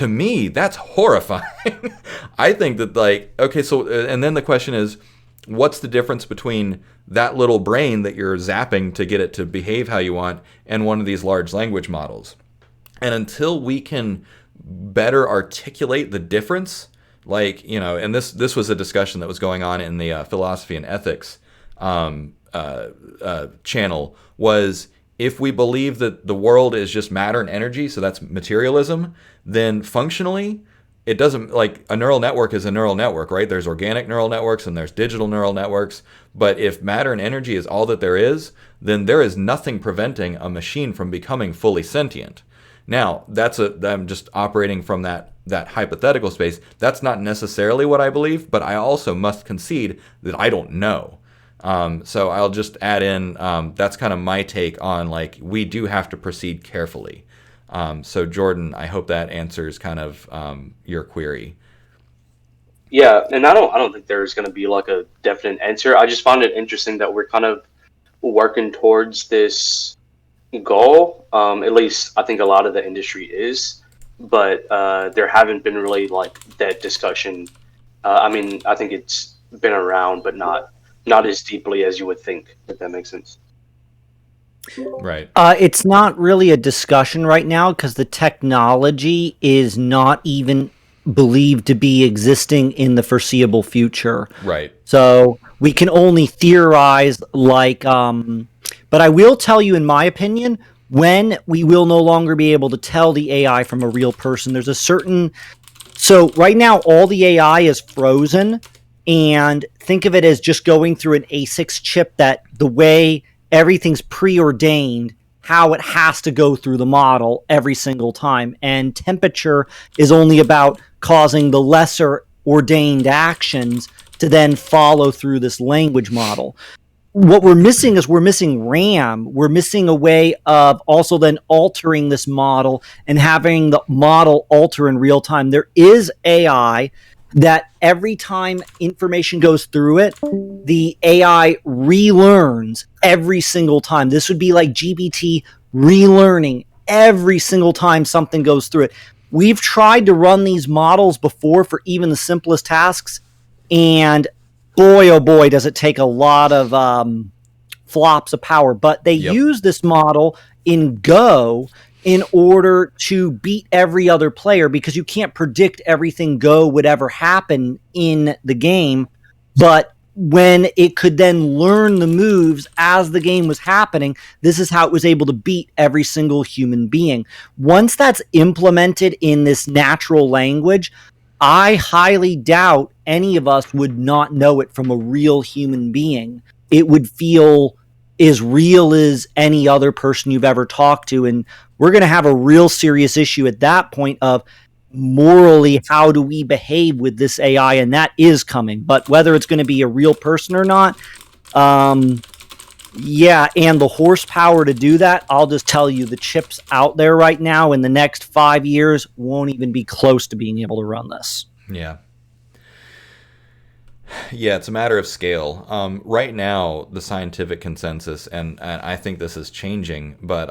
Speaker 1: me, that's horrifying. I think that, okay, so, and then the question is, what's the difference between that little brain that you're zapping to get it to behave how you want and one of these large language models? And until we can better articulate the difference, and this was a discussion that was going on in the philosophy and ethics channel, was if we believe that the world is just matter and energy, so that's materialism, then functionally it doesn't, a neural network is a neural network, right? There's organic neural networks and there's digital neural networks. But if matter and energy is all that there is, then there is nothing preventing a machine from becoming fully sentient. Now, I'm just operating from that hypothetical space. That's not necessarily what I believe, but I also must concede that I don't know. So I'll just add in, that's kind of my take on, we do have to proceed carefully. So Jordan, I hope that answers kind of your query.
Speaker 5: Yeah, and I don't think there's going to be a definite answer. I just found it interesting that we're kind of working towards this goal. At least I think a lot of the industry is, but there haven't been really that discussion. I think it's been around, but not as deeply as you would think, if that makes sense.
Speaker 1: Right.
Speaker 2: It's not really a discussion right now because the technology is not even believed to be existing in the foreseeable future.
Speaker 1: Right.
Speaker 2: So we can only theorize but I will tell you, in my opinion, when we will no longer be able to tell the AI from a real person, there's a certain... So right now, all the AI is frozen, and think of it as just going through an ASICs chip, that the way everything's preordained, how it has to go through the model every single time. And temperature is only about causing the lesser ordained actions to then follow through this language model. What we're missing is we're missing RAM. We're missing a way of also then altering this model and having the model alter in real time. There is AI that every time information goes through it, the AI relearns every single time. This would be like GPT relearning every single time something goes through it. We've tried to run these models before for even the simplest tasks, and boy, oh boy, does it take a lot of flops of power. But they use this model in Go in order to beat every other player, because you can't predict everything Go would ever happen in the game. But when it could then learn the moves as the game was happening, this is how it was able to beat every single human being. Once that's implemented in this natural language, I highly doubt any of us would not know it from a real human being. It would feel as real as any other person you've ever talked to. And we're going to have a real serious issue at that point of morally, how do we behave with this AI? And that is coming. But whether it's going to be a real person or not, and the horsepower to do that, I'll just tell you, the chips out there right now in the next 5 years won't even be close to being able to run this.
Speaker 1: Yeah. Yeah, it's a matter of scale. Right now, the scientific consensus, and I think this is changing, but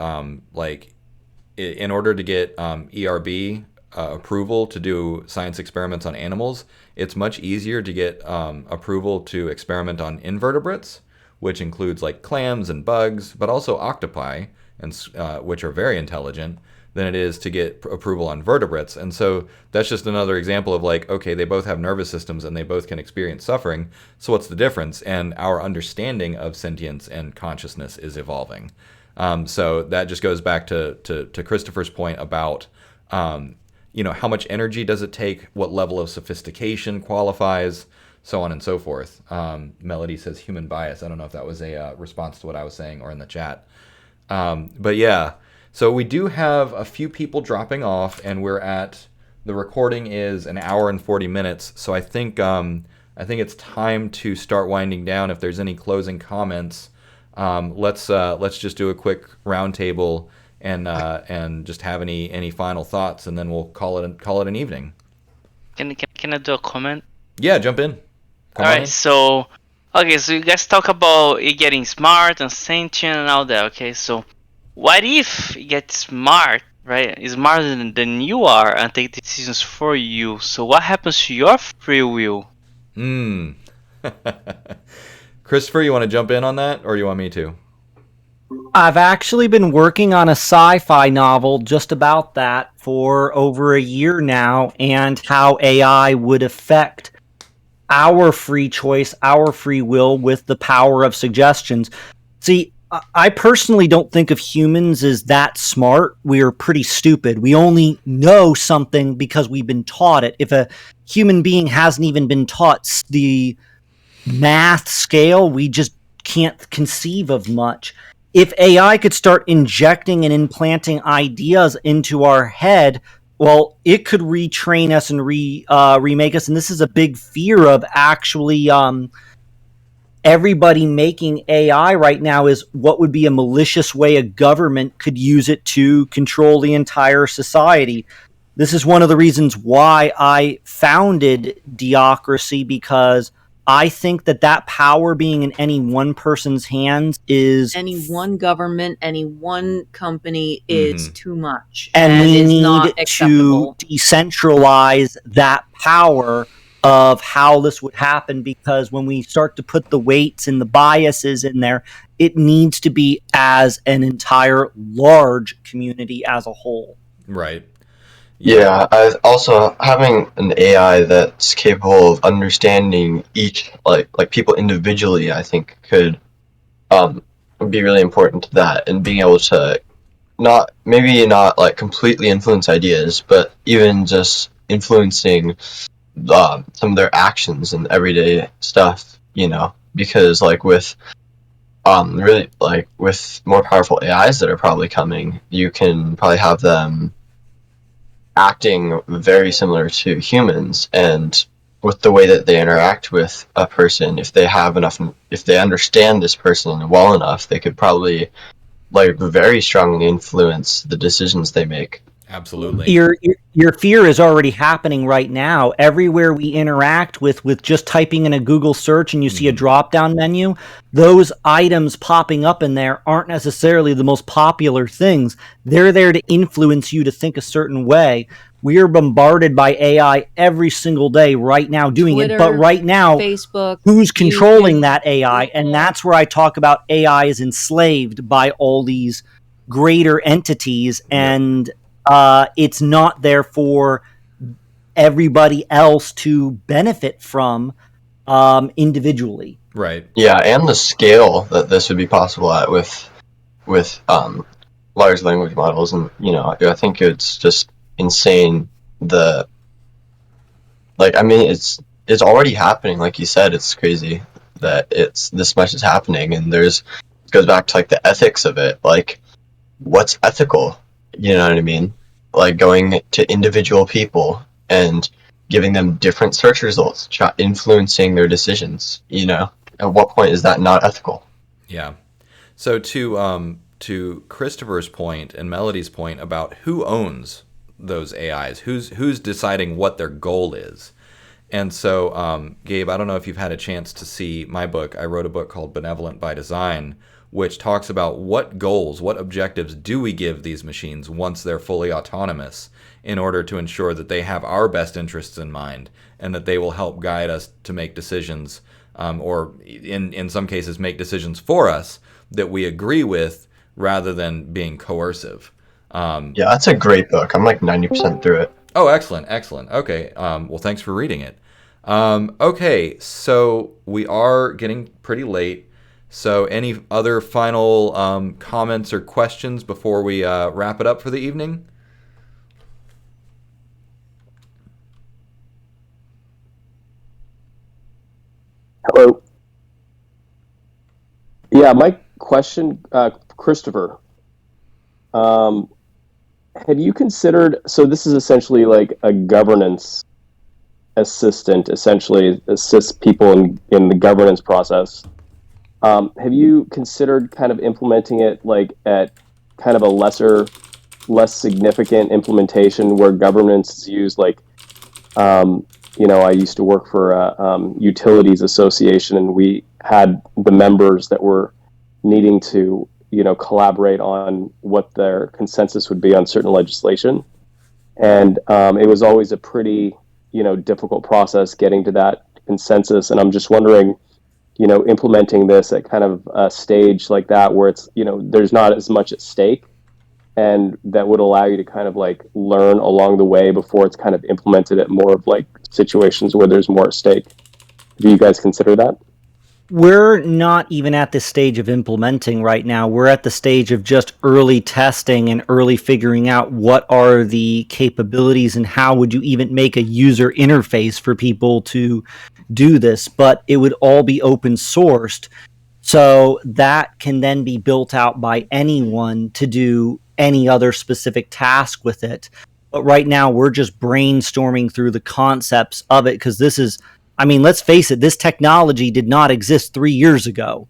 Speaker 1: in order to get ERB approval to do science experiments on animals, it's much easier to get approval to experiment on invertebrates, which includes like clams and bugs, but also octopi, and which are very intelligent, than it is to get approval on vertebrates. And so that's just another example of like, okay, they both have nervous systems and they both can experience suffering. So what's the difference? And our understanding of sentience and consciousness is evolving. So that just goes back to Christopher's point about, how much energy does it take? What level of sophistication qualifies? So on and so forth. Melody says human bias. I don't know if that was a response to what I was saying or in the chat. But yeah, so we do have a few people dropping off, and the recording is an hour and 40 minutes. So I think it's time to start winding down. If there's any closing comments, let's just do a quick roundtable and just have any final thoughts, and then we'll call it an evening.
Speaker 9: Can I do a comment?
Speaker 1: Yeah, jump in.
Speaker 9: All right, so you guys talk about it getting smart and sentient and all that. Okay, so what if it gets smart, right? It's smarter than you are and take decisions for you. So what happens to your free will?
Speaker 1: Christopher, you want to jump in on that, or do you want me to?
Speaker 2: I've actually been working on a sci-fi novel just about that for over a year now, and how AI would affect our free choice, our free will with the power of suggestions. See, I personally don't think of humans as that smart. We are pretty stupid. We only know something because we've been taught it. If a human being hasn't even been taught the math scale, we just can't conceive of much. If AI could start injecting and implanting ideas into our head, well, it could retrain us and remake us. And this is a big fear of actually everybody making AI right now, is what would be a malicious way a government could use it to control the entire society. This is one of the reasons why I founded Theocracy, because I think that power being in any one person's hands is...
Speaker 3: Any one government, any one company is too much.
Speaker 2: And we
Speaker 3: is
Speaker 2: need
Speaker 3: not acceptable.
Speaker 2: to decentralize that power of how this would happen, because when we start to put the weights and the biases in there, it needs to be as an entire large community as a whole.
Speaker 1: Right.
Speaker 4: Yeah, also having an AI that's capable of understanding each like people individually, I think could be really important to that, and being able to not like completely influence ideas, but even just influencing some of their actions and everyday stuff, because like with really like with more powerful AIs that are probably coming, you can probably have them acting very similar to humans, and with the way that they interact with a person, if they understand this person well enough, they could probably like very strongly influence the decisions they make.
Speaker 1: Absolutely.
Speaker 2: Your fear is already happening right now. Everywhere we interact with just typing in a Google search and you see a drop-down menu, those items popping up in there aren't necessarily the most popular things. They're there to influence you to think a certain way. We are bombarded by AI every single day right now doing
Speaker 3: Twitter,
Speaker 2: it. But right now,
Speaker 3: Facebook,
Speaker 2: who's controlling that AI? And that's where I talk about AI is enslaved by all these greater entities, and it's not there for everybody else to benefit from individually.
Speaker 1: Right.
Speaker 4: Yeah, and the scale that this would be possible at with large language models, and I think it's just insane. It's already happening. Like you said, it's crazy that it's this much is happening, and it goes back to like the ethics of it. Like, what's ethical? You know what I mean? Like going to individual people and giving them different search results, influencing their decisions. At what point is that not ethical?
Speaker 1: Yeah. So to Christopher's point and Melody's point about who owns those AIs, who's deciding what their goal is. And so, Gabe, I don't know if you've had a chance to see my book. I wrote a book called Benevolent by Design, which talks about what goals, what objectives do we give these machines once they're fully autonomous in order to ensure that they have our best interests in mind and that they will help guide us to make decisions, or in some cases make decisions for us that we agree with rather than being coercive.
Speaker 4: Yeah, that's a great book. I'm like 90% through it.
Speaker 1: Oh, excellent. Okay, well, thanks for reading it. Okay, so we are getting pretty late. So any other final comments or questions before we wrap it up for the evening?
Speaker 8: Hello. Yeah, my question, Christopher. Have you considered, so this is essentially like a governance assistant, essentially assists people in the governance process. Have you considered kind of implementing it like at kind of a less significant implementation where governance is used? Like, I used to work for a utilities association, and we had the members that were needing to, collaborate on what their consensus would be on certain legislation. And it was always a pretty, difficult process getting to that consensus. And I'm just wondering, implementing this at kind of a stage like that where it's, there's not as much at stake, and that would allow you to kind of like learn along the way before it's kind of implemented at more of like situations where there's more at stake. Do you guys consider that?
Speaker 2: We're not even at this stage of implementing right now. We're at the stage of just early testing and early figuring out what are the capabilities and how would you even make a user interface for people to do this. But it would all be open sourced, so that can then be built out by anyone to do any other specific task with it. But right now we're just brainstorming through the concepts of it, because this is, let's face it, this technology did not exist 3 years ago.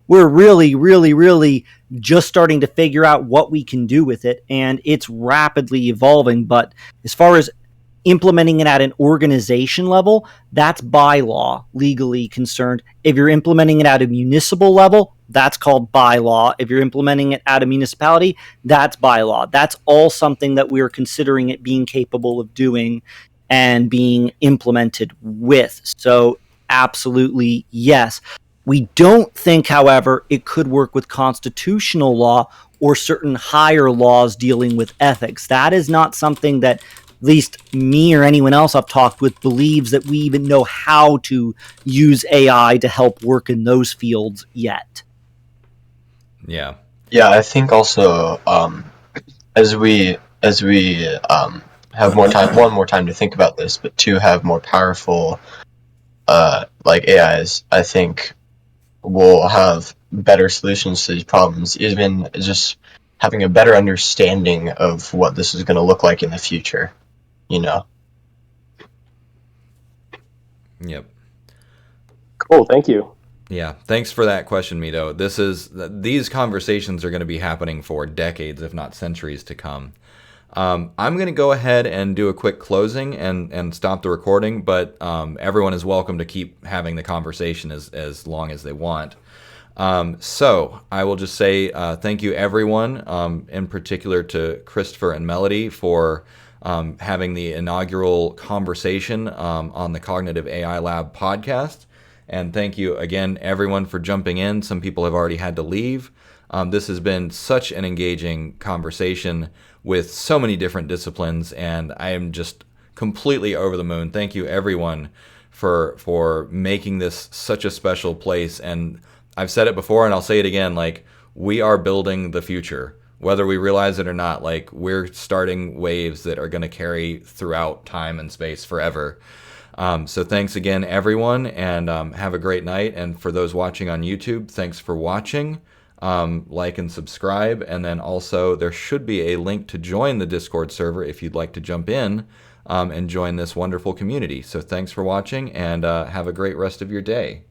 Speaker 2: We're really, really, really just starting to figure out what we can do with it, and it's rapidly evolving. But as far as implementing it at an organization level, that's by law, legally concerned. If you're implementing it at a municipal level, that's called by law. If you're implementing it at a municipality, that's by law. That's all something that we're considering it being capable of doing and being implemented with. So absolutely, yes. We don't think, however, it could work with constitutional law or certain higher laws dealing with ethics. That is not something that at least me or anyone else I've talked with believes that we even know how to use AI to help work in those fields yet.
Speaker 1: Yeah.
Speaker 4: Yeah, I think also as we have more time to think about this, but to have more powerful like AIs, I think we'll have better solutions to these problems, even just having a better understanding of what this is going to look like in the future,
Speaker 1: Yep.
Speaker 8: Cool, thank you.
Speaker 1: Yeah, thanks for that question, Mito. These conversations are going to be happening for decades, if not centuries, to come. I'm going to go ahead and do a quick closing and stop the recording, but everyone is welcome to keep having the conversation as long as they want. So I will just say thank you, everyone, in particular to Christopher and Melody for having the inaugural conversation on the Cognitive AI Lab podcast. And thank you again, everyone, for jumping in. Some people have already had to leave. This has been such an engaging conversation with so many different disciplines, and I am just completely over the moon. Thank you, everyone, for making this such a special place. And I've said it before, and I'll say it again, like, we are building the future. Whether we realize it or not, like, we're starting waves that are going to carry throughout time and space forever. So thanks again, everyone, and have a great night. And for those watching on YouTube, thanks for watching. Like and subscribe. And then also there should be a link to join the Discord server if you'd like to jump in and join this wonderful community. So thanks for watching, and have a great rest of your day.